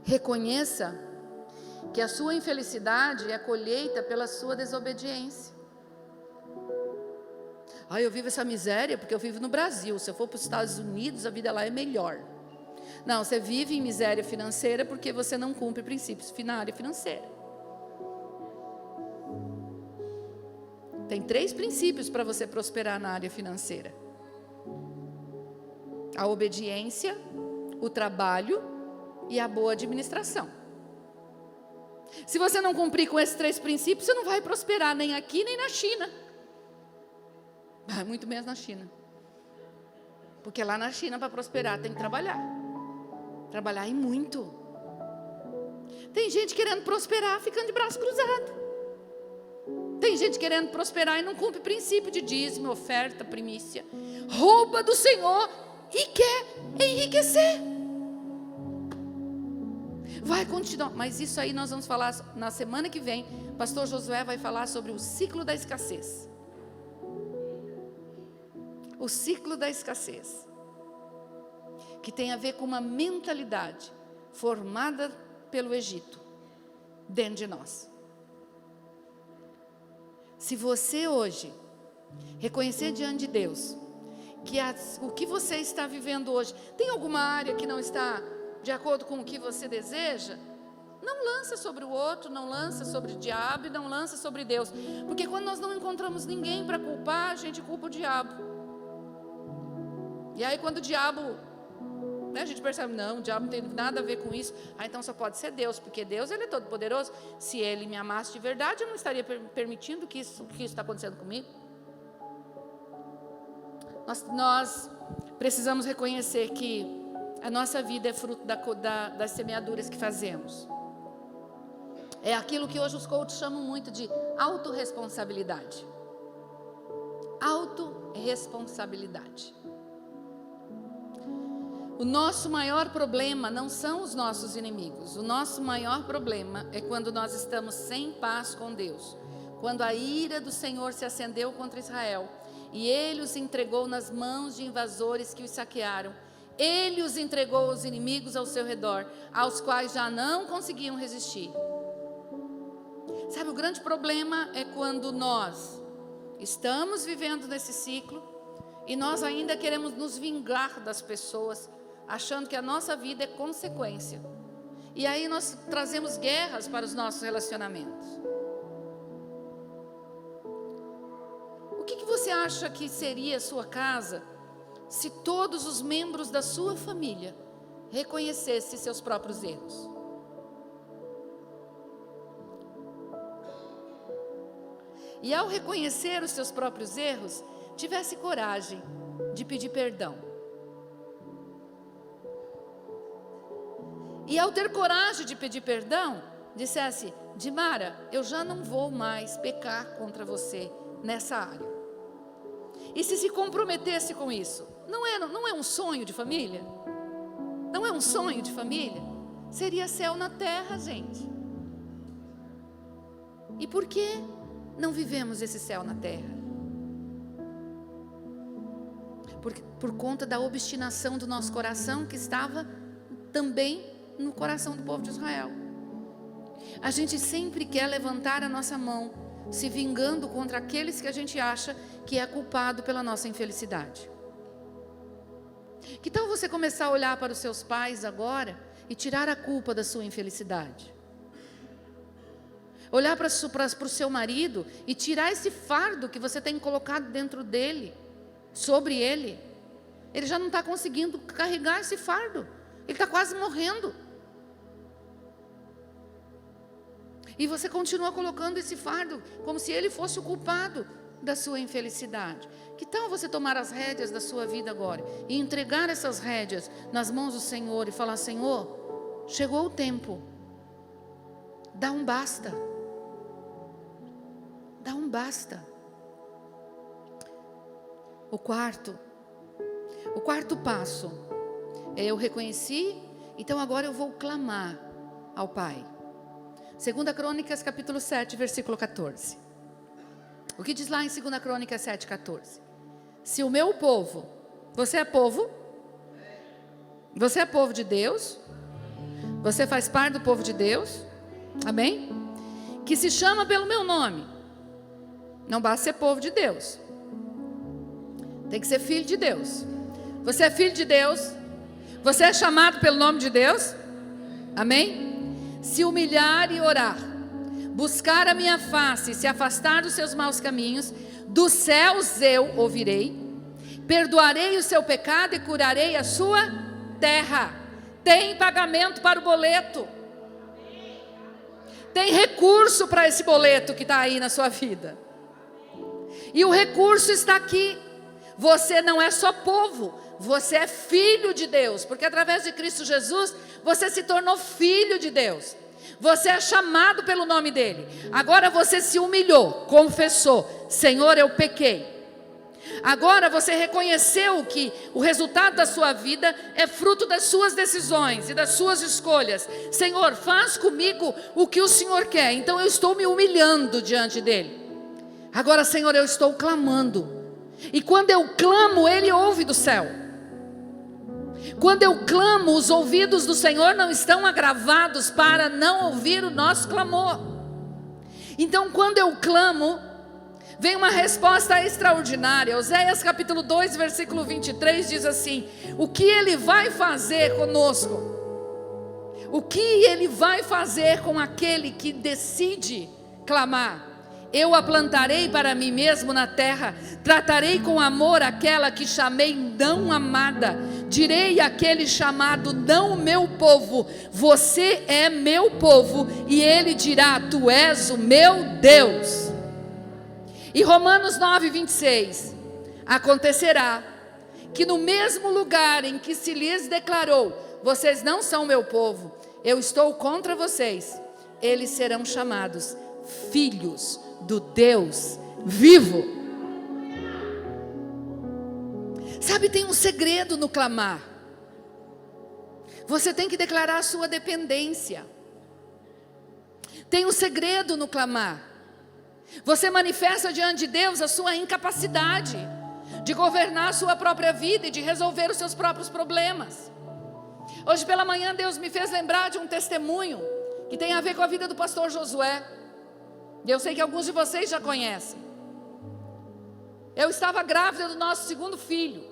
reconheça que a sua infelicidade é colheita pela sua desobediência. Eu vivo essa miséria porque eu vivo no Brasil. Se eu for para os Estados Unidos, a vida lá é melhor. Não, você vive em miséria financeira porque você não cumpre princípios na área financeira. Tem 3 princípios para você prosperar na área financeira: a obediência, o trabalho e a boa administração. Se você não cumprir com esses 3 princípios, você não vai prosperar nem aqui nem na China. Muito menos na China. Porque lá na China, para prosperar, tem que trabalhar. Trabalhar e muito. Tem gente querendo prosperar ficando de braço cruzado. Tem gente querendo prosperar e não cumpre princípio de dízimo, oferta, primícia. Rouba do Senhor e quer enriquecer. Vai continuar, mas isso aí nós vamos falar na semana que vem. Pastor Josué vai falar sobre o ciclo da escassez. O ciclo da escassez, que tem a ver com uma mentalidade formada pelo Egito, dentro de nós. Se você hoje reconhecer diante de Deus que o que você está vivendo hoje, tem alguma área que não está de acordo com o que você deseja, não lança sobre o outro, não lança sobre o diabo e não lança sobre Deus. Porque quando nós não encontramos ninguém para culpar, a gente culpa o diabo. E aí quando o diabo, a gente percebe: não, o diabo não tem nada a ver com isso. Então só pode ser Deus, porque Deus, Ele é todo poderoso. Se Ele me amasse de verdade, eu não estaria permitindo que isso está acontecendo comigo. Nós precisamos reconhecer que a nossa vida é fruto das semeaduras que fazemos. É aquilo que hoje os coaches chamam muito de autorresponsabilidade. Autorresponsabilidade. O nosso maior problema não são os nossos inimigos. O nosso maior problema é quando nós estamos sem paz com Deus. Quando a ira do Senhor se acendeu contra Israel e Ele os entregou nas mãos de invasores que os saquearam. Ele os entregou aos inimigos ao seu redor, aos quais já não conseguiam resistir. Sabe, o grande problema é quando nós estamos vivendo nesse ciclo e nós ainda queremos nos vingar das pessoas, achando que a nossa vida é consequência. E aí nós trazemos guerras para os nossos relacionamentos. O que você acha que seria a sua casa se todos os membros da sua família reconhecessem seus próprios erros? E ao reconhecer os seus próprios erros, tivesse coragem de pedir perdão. E ao ter coragem de pedir perdão, dissesse: Dimara, eu já não vou mais pecar contra você nessa área. E se comprometesse com isso, não é um sonho de família? Não é um sonho de família? Seria céu na terra, gente. E por que não vivemos esse céu na terra? Por conta da obstinação do nosso coração, que estava também no coração do povo de Israel. A gente sempre quer levantar a nossa mão, se vingando contra aqueles que a gente acha que é culpado pela nossa infelicidade. Que tal você começar a olhar para os seus pais agora e tirar a culpa da sua infelicidade? Olhar para o seu marido e tirar esse fardo que você tem colocado dentro dele, sobre ele. Ele já não está conseguindo carregar esse fardo. Ele está quase morrendo. E você continua colocando esse fardo como se ele fosse o culpado da sua infelicidade. Que tal você tomar as rédeas da sua vida agora e entregar essas rédeas nas mãos do Senhor e falar: Senhor, chegou o tempo, dá um basta. Dá um basta. O quarto passo é: eu reconheci, então agora eu vou clamar ao Pai. 2 Crônicas capítulo 7, versículo 14. O que diz lá em 2 Crônicas 7, 14? Se o meu povo, você é povo? Você é povo de Deus? Você faz parte do povo de Deus? Amém? Que se chama pelo meu nome. Não basta ser povo de Deus, tem que ser filho de Deus. Você é filho de Deus? Você é chamado pelo nome de Deus? Amém? Se humilhar e orar, buscar a minha face e se afastar dos seus maus caminhos, dos céus eu ouvirei, perdoarei o seu pecado e curarei a sua terra. Tem pagamento para o boleto. Tem recurso para esse boleto que está aí na sua vida. E o recurso está aqui. Você não é só povo, você é filho de Deus, porque através de Cristo Jesus, você se tornou filho de Deus. Você é chamado pelo nome dele. Agora você se humilhou, confessou: Senhor, eu pequei. Agora você reconheceu que o resultado da sua vida é fruto das suas decisões e das suas escolhas. Senhor, faz comigo o que o Senhor quer. Então eu estou me humilhando diante dele. Agora, Senhor, eu estou clamando. E quando eu clamo, ele ouve do céu. Quando eu clamo, os ouvidos do Senhor não estão agravados para não ouvir o nosso clamor. Então, quando eu clamo, vem uma resposta extraordinária. Oséias capítulo 2, versículo 23 diz assim: o que ele vai fazer conosco? O que ele vai fazer com aquele que decide clamar? Eu a plantarei para mim mesmo na terra, tratarei com amor aquela que chamei não amada, direi àquele chamado não meu povo, você é meu povo, e ele dirá: tu és o meu Deus. E Romanos 9, 26, acontecerá que no mesmo lugar em que se lhes declarou: vocês não são meu povo, eu estou contra vocês, eles serão chamados filhos do Deus vivo. Sabe, tem um segredo no clamar. Você tem que declarar a sua dependência. Tem um segredo no clamar. Você manifesta diante de Deus a sua incapacidade de governar a sua própria vida e de resolver os seus próprios problemas. Hoje pela manhã Deus me fez lembrar de um testemunho que tem a ver com a vida do pastor Josué. E eu sei que alguns de vocês já conhecem. Eu estava grávida do nosso segundo filho.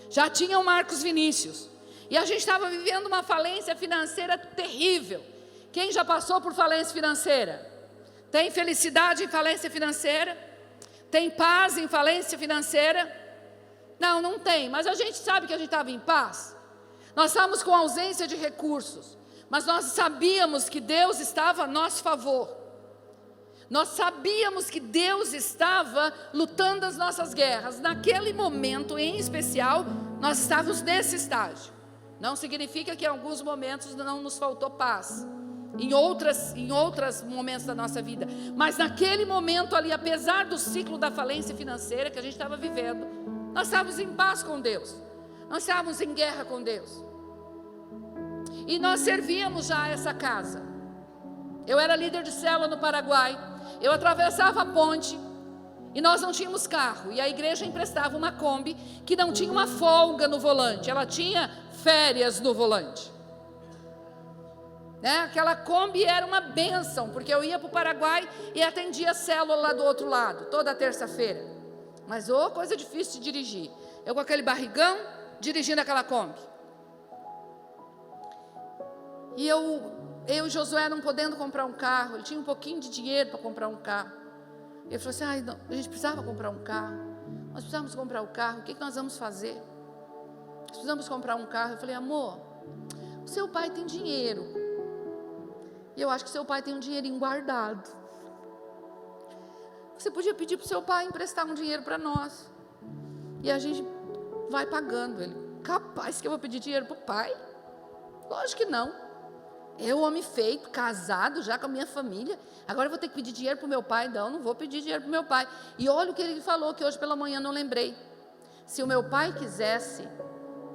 Já tinha o Marcos Vinícius. E a gente estava vivendo uma falência financeira terrível. Quem já passou por falência financeira? Tem felicidade em falência financeira? Tem paz em falência financeira? Não, não tem. Mas a gente sabe que a gente estava em paz. Nós estávamos com ausência de recursos. Mas nós sabíamos que Deus estava a nosso favor. Nós sabíamos que Deus estava lutando as nossas guerras. Naquele momento em especial, nós estávamos nesse estágio. Não significa que em alguns momentos não nos faltou paz. Em outros momentos da nossa vida. Mas naquele momento ali, apesar do ciclo da falência financeira que a gente estava vivendo, nós estávamos em paz com Deus. Nós estávamos em guerra com Deus. E nós servíamos já essa casa. Eu era líder de célula no Paraguai. Eu atravessava a ponte e nós não tínhamos carro. E a igreja emprestava uma Kombi que não tinha uma folga no volante. Ela tinha férias no volante. Aquela Kombi era uma bênção, porque eu ia para o Paraguai e atendia a célula lá do outro lado, toda terça-feira. Mas coisa difícil de dirigir. Eu com aquele barrigão, dirigindo aquela Kombi. E eu e Josué não podendo comprar um carro, ele tinha um pouquinho de dinheiro para comprar um carro. Ele falou assim: não, a gente precisava comprar um carro, nós precisamos comprar o carro, o que nós vamos fazer? Nós precisamos comprar um carro. Eu falei: amor, o seu pai tem dinheiro, E eu acho que seu pai tem um dinheirinho guardado. Você podia pedir para o seu pai emprestar um dinheiro para nós. E a gente vai pagando. Ele, capaz que eu vou pedir dinheiro para o pai? Lógico que não. Eu, homem feito, casado já com a minha família, agora eu vou ter que pedir dinheiro para o meu pai? Não vou pedir dinheiro para o meu pai. E olha o que ele falou, que hoje pela manhã não lembrei. Se o meu pai quisesse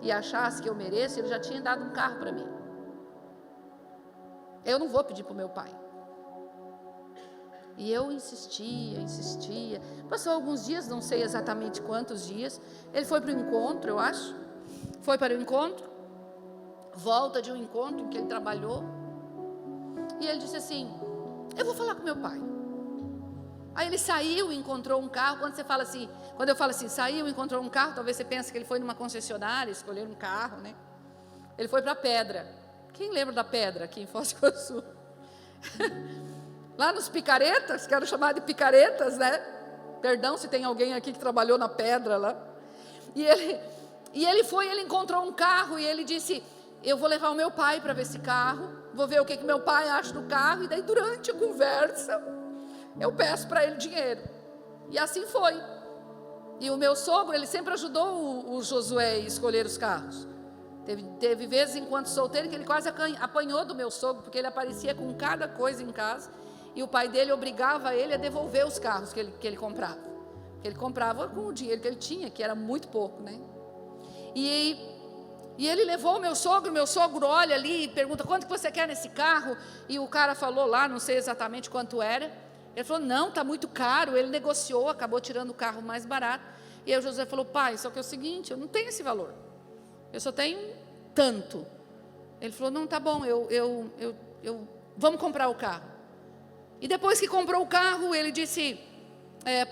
e achasse que eu mereço, ele já tinha dado um carro para mim. Eu não vou pedir para o meu pai. E eu insistia. Passou alguns dias, não sei exatamente quantos dias. Ele foi para o encontro, eu acho. Foi para o encontro. Volta de um encontro em que ele trabalhou. E ele disse assim: eu vou falar com meu pai. Aí ele saiu e encontrou um carro. Quando eu falo assim, saiu e encontrou um carro, talvez você pense que ele foi numa concessionária, escolher um carro, né? Ele foi para a Pedra. Quem lembra da Pedra aqui em Foz do Iguaçu? Lá nos picaretas, quero chamar de picaretas, né? Perdão se tem alguém aqui que trabalhou na Pedra lá. E ele encontrou um carro e ele disse: eu vou levar o meu pai para ver esse carro, vou ver o que meu pai acha do carro, e daí durante a conversa, eu peço para ele dinheiro. E assim foi. E o meu sogro, ele sempre ajudou o Josué a escolher os carros. Teve vezes, enquanto solteiro, que ele quase apanhou do meu sogro, porque ele aparecia com cada coisa em casa, e o pai dele obrigava ele a devolver os carros que ele comprava. Que ele comprava com o dinheiro que ele tinha, que era muito pouco, né? E ele levou o meu sogro olha ali e pergunta: quanto que você quer nesse carro? E o cara falou lá, não sei exatamente quanto era. Ele falou: não, está muito caro. Ele negociou, acabou tirando o carro mais barato. E aí o José falou: pai, só que é o seguinte, eu não tenho esse valor, eu só tenho tanto. Ele falou: não, tá bom, vamos comprar o carro. E depois que comprou o carro, ele disse: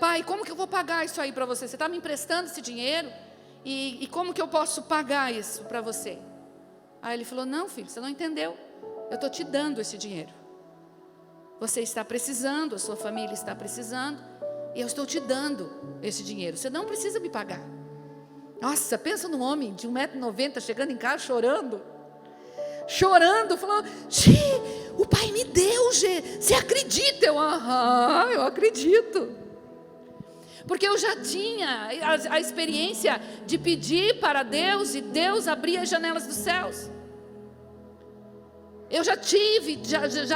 pai, como que eu vou pagar isso aí para você? Você está me emprestando esse dinheiro? E como que eu posso pagar isso para você? Aí ele falou: não, filho, você não entendeu. Eu estou te dando esse dinheiro. Você está precisando, a sua família está precisando, e eu estou te dando esse dinheiro. Você não precisa me pagar. Nossa, pensa num homem de 1,90 m chegando em casa chorando, falando: o pai me deu, você acredita? Eu acredito. Porque eu já tinha a experiência de pedir para Deus e Deus abrir as janelas dos céus. Eu já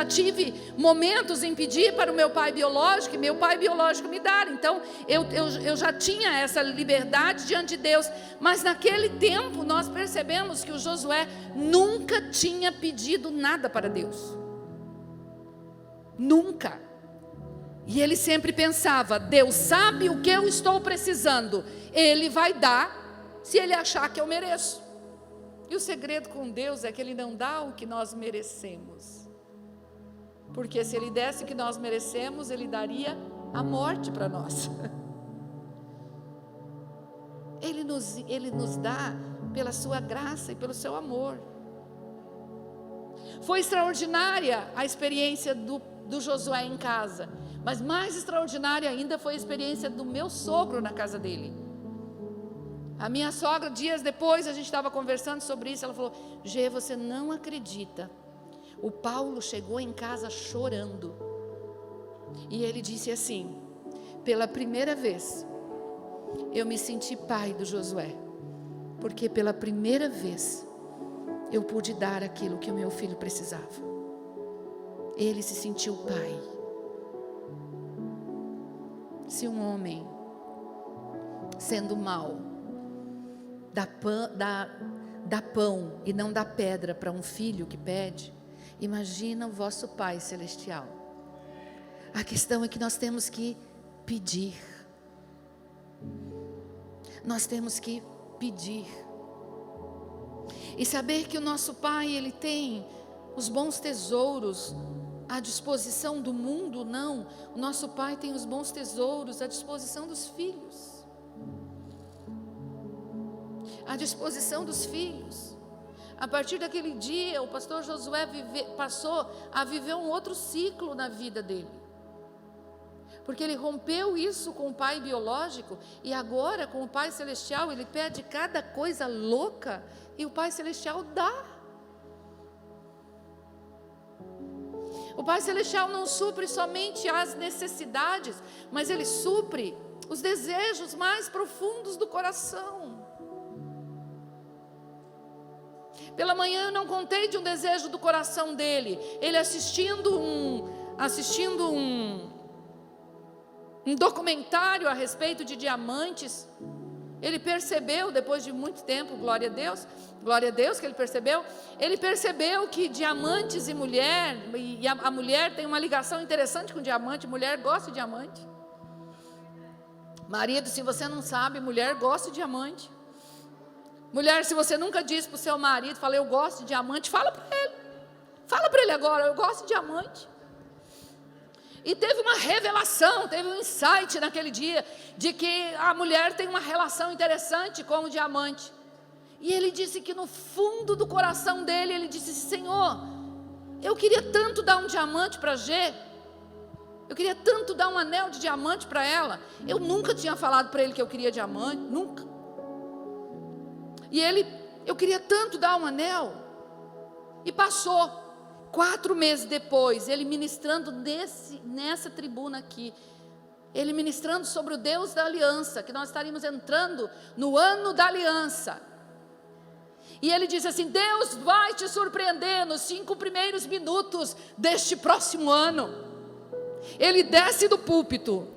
tive momentos em pedir para o meu pai biológico, e meu pai biológico me dar. Então eu já tinha essa liberdade diante de Deus. Mas naquele tempo nós percebemos que o Josué nunca tinha pedido nada para Deus. Nunca. E ele sempre pensava: Deus sabe o que eu estou precisando, Ele vai dar se Ele achar que eu mereço. E o segredo com Deus é que Ele não dá o que nós merecemos, porque se Ele desse o que nós merecemos, Ele daria a morte para nós. Ele nos dá pela sua graça e pelo seu amor. Foi extraordinária a experiência do Josué em casa, mas mais extraordinária ainda foi a experiência do meu sogro na casa dele. A minha sogra, dias depois, a gente estava conversando sobre isso. Ela falou: Gê, você não acredita, o Paulo chegou em casa chorando, e ele disse assim: pela primeira vez eu me senti pai do Josué, porque pela primeira vez eu pude dar aquilo que o meu filho precisava. Ele se sentiu pai. Se um homem, sendo mau, dá pão e não dá pedra para um filho que pede, imagina o vosso Pai Celestial. A questão é que nós temos que pedir. Nós temos que pedir. E saber que o nosso Pai, Ele tem os bons tesouros à disposição do mundo, não. O nosso Pai tem os bons tesouros à disposição dos filhos. À disposição dos filhos. A partir daquele dia, o pastor Josué passou a viver um outro ciclo na vida dele. Porque ele rompeu isso com o pai biológico, e agora com o Pai Celestial ele pede cada coisa louca e o Pai Celestial dá. O Pai Celestial não supre somente as necessidades, mas Ele supre os desejos mais profundos do coração. Pela manhã eu não contei de um desejo do coração dele. Ele assistindo um documentário a respeito de diamantes. Ele percebeu, depois de muito tempo, glória a Deus que ele percebeu que diamantes e mulher, e a mulher tem uma ligação interessante com diamante, mulher gosta de diamante. Marido, se você não sabe, mulher gosta de diamante. Mulher, se você nunca disse para o seu marido, fala, eu gosto de diamante, fala para ele agora, eu gosto de diamante. E teve uma revelação, teve um insight naquele dia, de que a mulher tem uma relação interessante com o diamante. E ele disse que no fundo do coração dele, ele disse, Senhor, eu queria tanto dar um diamante para G, eu queria tanto dar um anel de diamante para ela. Eu nunca tinha falado para ele que eu queria diamante, nunca. E eu queria tanto dar um anel. E passou 4 meses depois, ele ministrando nessa tribuna aqui, ele ministrando sobre o Deus da aliança, que nós estaríamos entrando no ano da aliança. E ele disse assim, Deus vai te surpreender nos 5 primeiros minutos deste próximo ano. Ele desce do púlpito,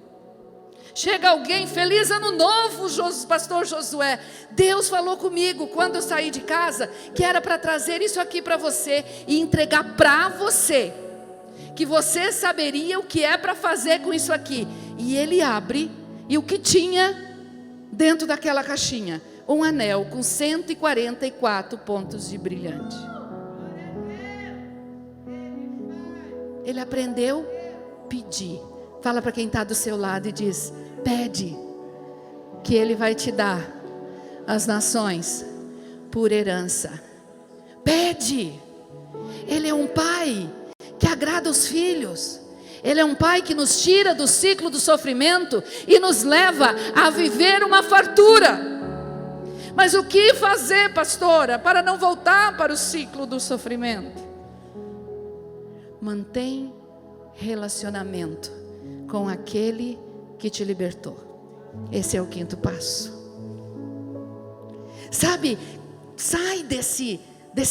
chega alguém, feliz ano novo, pastor Josué. Deus falou comigo quando eu saí de casa, que era para trazer isso aqui para você e entregar para você, que você saberia o que é para fazer com isso aqui. E ele abre, e o que tinha dentro daquela caixinha? Um anel com 144 pontos de brilhante. Ele aprendeu a pedir. Fala para quem está do seu lado e diz, pede, que Ele vai te dar as nações por herança. Pede. Ele é um pai que agrada os filhos. Ele é um pai que nos tira do ciclo do sofrimento e nos leva a viver uma fartura. Mas o que fazer, pastora, para não voltar para o ciclo do sofrimento? Mantém relacionamento com aquele que te libertou. Esse é o 5º passo. Sabe, sai desse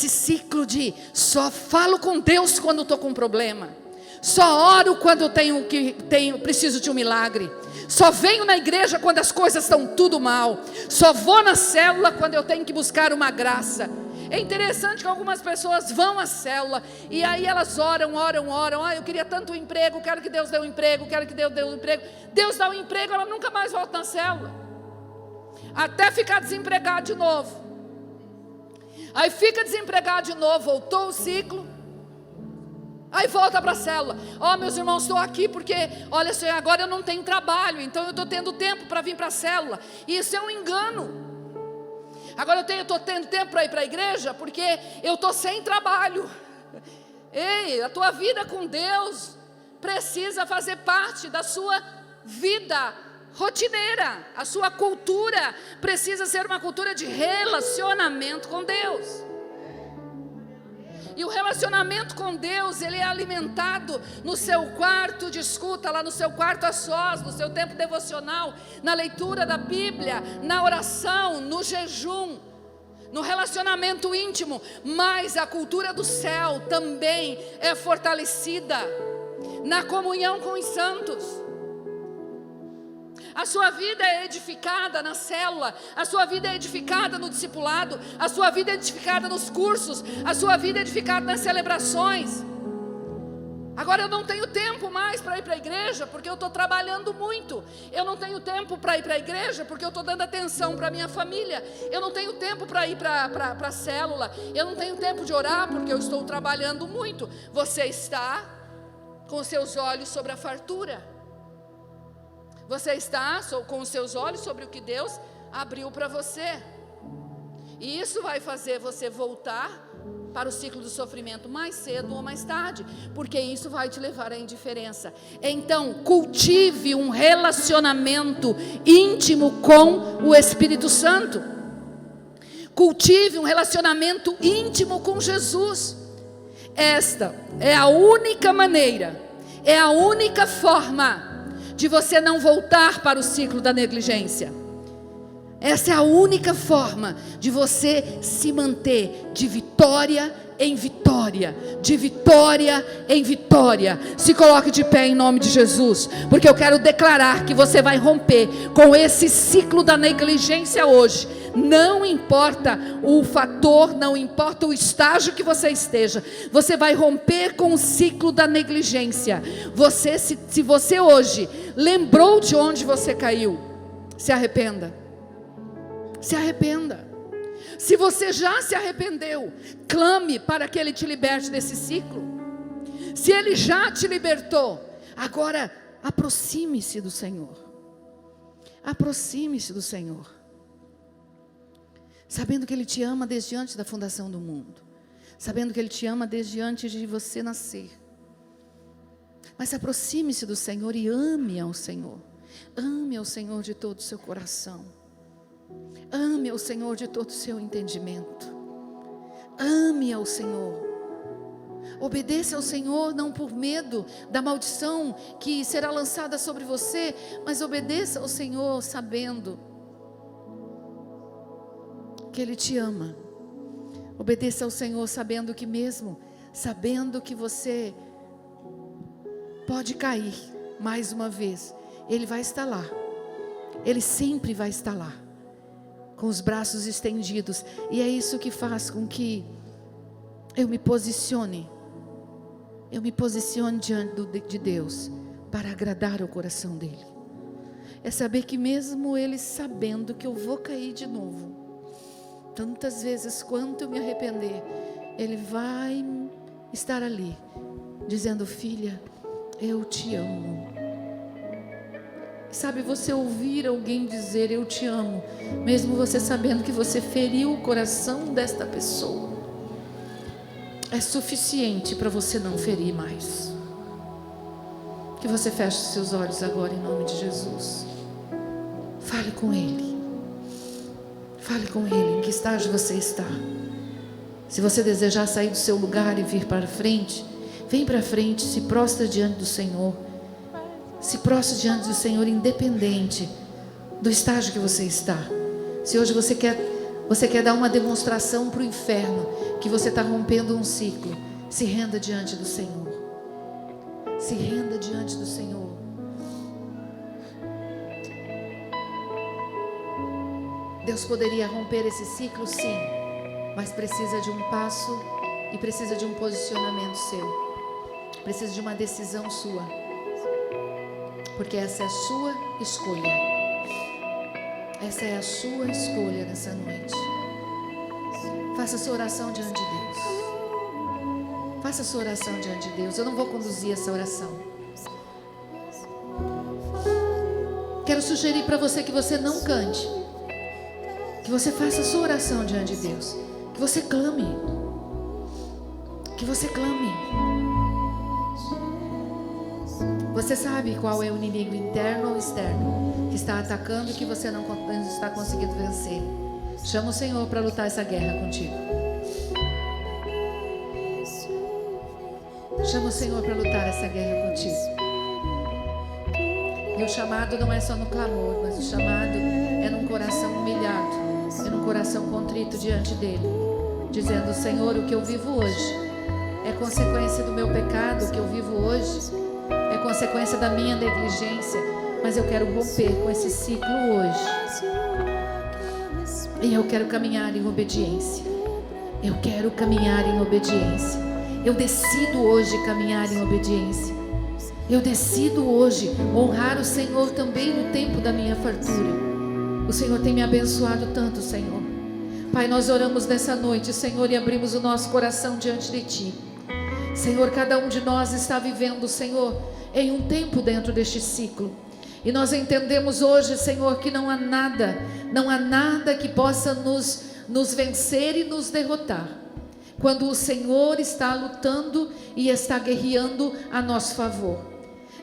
ciclo de só falo com Deus quando estou com um problema, só oro quando preciso de um milagre, só venho na igreja quando as coisas estão tudo mal, só vou na célula quando eu tenho que buscar uma graça. É interessante que algumas pessoas vão à célula e aí elas oram, eu queria tanto um emprego, quero que Deus dê um emprego, Deus dá um emprego, ela nunca mais volta na célula, até ficar desempregado de novo. Aí fica desempregado de novo, voltou o ciclo, aí volta para a célula. Meus irmãos, estou aqui porque, olha, Senhor, agora eu não tenho trabalho, então eu estou tendo tempo para vir para a célula. E isso é um engano. Agora eu estou tendo tempo para ir para a igreja porque eu estou sem trabalho. Ei, a tua vida com Deus precisa fazer parte da sua vida rotineira. A sua cultura precisa ser uma cultura de relacionamento com Deus. E o relacionamento com Deus, ele é alimentado no seu quarto de escuta, lá no seu quarto a sós, no seu tempo devocional, na leitura da Bíblia, na oração, no jejum, no relacionamento íntimo. Mas a cultura do céu também é fortalecida na comunhão com os santos. A sua vida é edificada na célula, a sua vida é edificada no discipulado, a sua vida é edificada nos cursos, a sua vida é edificada nas celebrações. Agora eu não tenho tempo mais para ir para a igreja porque eu estou trabalhando muito. Eu não tenho tempo para ir para a igreja porque eu estou dando atenção para a minha família. Eu não tenho tempo para ir para a célula. Eu não tenho tempo de orar porque eu estou trabalhando muito. Você está com os seus olhos sobre a fartura. Você está com os seus olhos sobre o que Deus abriu para você. E isso vai fazer você voltar para o ciclo do sofrimento mais cedo ou mais tarde, porque isso vai te levar à indiferença. Então, cultive um relacionamento íntimo com o Espírito Santo. Cultive um relacionamento íntimo com Jesus. Esta é a única maneira, é a única forma de você não voltar para o ciclo da negligência. Essa é a única forma de você se manter de vitória em vitória, de vitória em vitória. Se coloque de pé em nome de Jesus, porque eu quero declarar que você vai romper com esse ciclo da negligência hoje. Não importa o fator, não importa o estágio que você esteja, você vai romper com o ciclo da negligência. Se você hoje lembrou de onde você caiu, se arrependa. Se arrependa. Se você já se arrependeu, clame para que Ele te liberte desse ciclo. Se Ele já te libertou, agora aproxime-se do Senhor. Aproxime-se do Senhor, sabendo que Ele te ama desde antes da fundação do mundo, sabendo que Ele te ama desde antes de você nascer. Mas aproxime-se do Senhor e ame ao Senhor. Ame ao Senhor de todo o seu coração. Ame ao Senhor de todo o seu entendimento. Ame ao Senhor. Obedeça ao Senhor não por medo da maldição que será lançada sobre você, mas obedeça ao Senhor sabendo que Ele te ama. Obedeça ao Senhor sabendo que mesmo sabendo que você pode cair mais uma vez, Ele vai estar lá. Ele sempre vai estar lá, com os braços estendidos. E é isso que faz com que eu me posicione diante de Deus para agradar o coração dEle. É saber que mesmo Ele sabendo que eu vou cair de novo, tantas vezes quanto eu me arrepender, Ele vai estar ali, dizendo: filha, eu te amo. Sabe, você ouvir alguém dizer eu te amo, mesmo você sabendo que você feriu o coração desta pessoa, é suficiente para você não ferir mais. Que você feche os seus olhos agora em nome de Jesus. Fale com Ele. Fale com Ele. Em que estágio você está? Se você desejar sair do seu lugar e vir para frente, vem para frente, se prostra diante do Senhor. Se prostre diante do Senhor, independente do estágio que você está. Se hoje você quer dar uma demonstração para o inferno que você está rompendo um ciclo, se renda diante do Senhor. Se renda diante do Senhor. Deus poderia romper esse ciclo, sim, mas precisa de um passo e precisa de um posicionamento seu. Precisa de uma decisão sua, porque essa é a sua escolha. Essa é a sua escolha nessa noite. Faça sua oração diante de Deus. Faça sua oração diante de Deus. Eu não vou conduzir essa oração. Quero sugerir para você que você não cante, que você faça a sua oração diante de Deus, que você clame, que você clame. Você sabe qual é o inimigo interno ou externo que está atacando e que você não está conseguindo vencer. Chama o Senhor para lutar essa guerra contigo. Chama o Senhor para lutar essa guerra contigo. E o chamado não é só no clamor, mas o chamado é num coração humilhado, é num coração contrito diante dele, dizendo: Senhor, o que eu vivo hoje é consequência do meu pecado, o que eu vivo hoje é consequência da minha negligência, mas eu quero romper com esse ciclo hoje. E eu quero caminhar em obediência. Eu quero caminhar em obediência. Eu decido hoje caminhar em obediência. Eu decido hoje honrar o Senhor também no tempo da minha fartura. O Senhor tem me abençoado tanto, Senhor. Pai, nós oramos nessa noite, Senhor, e abrimos o nosso coração diante de Ti. Senhor, cada um de nós está vivendo, Senhor, em um tempo dentro deste ciclo. E nós entendemos hoje, Senhor, que não há nada que possa nos vencer e nos derrotar, quando o Senhor está lutando e está guerreando a nosso favor.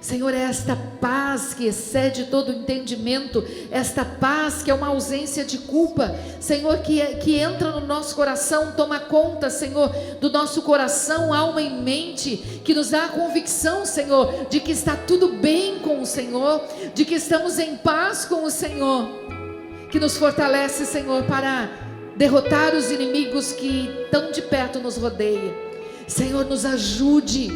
Senhor, é esta paz que excede todo entendimento, esta paz que é uma ausência de culpa, Senhor, que entra no nosso coração, toma conta, Senhor, do nosso coração, alma e mente, que nos dá a convicção, Senhor, de que está tudo bem com o Senhor, de que estamos em paz com o Senhor, que nos fortalece, Senhor, para derrotar os inimigos que tão de perto nos rodeiam. Senhor, nos ajude,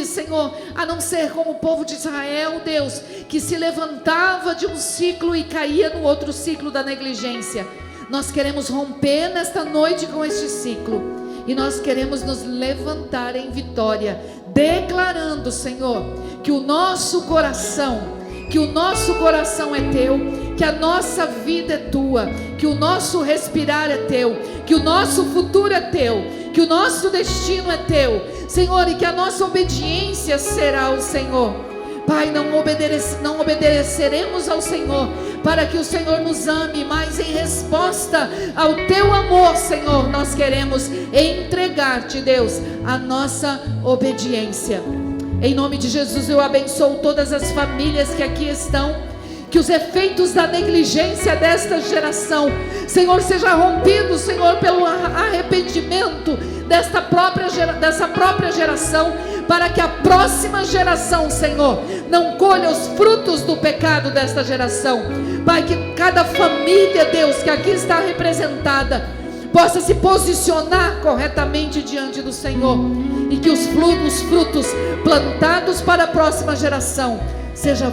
Senhor, a não ser como o povo de Israel, Deus, que se levantava de um ciclo e caía no outro ciclo da negligência. Nós queremos romper nesta noite com este ciclo, e nós queremos nos levantar em vitória, declarando, Senhor, que o nosso coração é teu, que a nossa vida é tua, que o nosso respirar é teu, que o nosso futuro é teu, que o nosso destino é teu, Senhor, e que a nossa obediência será ao Senhor. Pai, não obedeceremos ao Senhor para que o Senhor nos ame, mas em resposta ao teu amor, Senhor, nós queremos entregar-te, Deus, a nossa obediência. Em nome de Jesus, eu abençoo todas as famílias que aqui estão, que os efeitos da negligência desta geração, Senhor, seja rompido, Senhor, pelo arrependimento dessa própria geração, para que a próxima geração, Senhor, não colha os frutos do pecado desta geração. Pai, que cada família, Deus, que aqui está representada, possa se posicionar corretamente diante do Senhor, e que os frutos plantados para a próxima geração sejam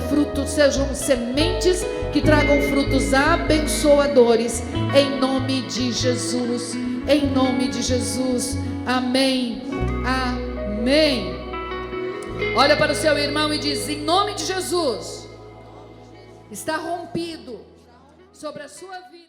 sementes que tragam frutos abençoadores, em nome de Jesus, em nome de Jesus, amém, amém. Olha para o seu irmão e diz: em nome de Jesus, está rompido sobre a sua vida.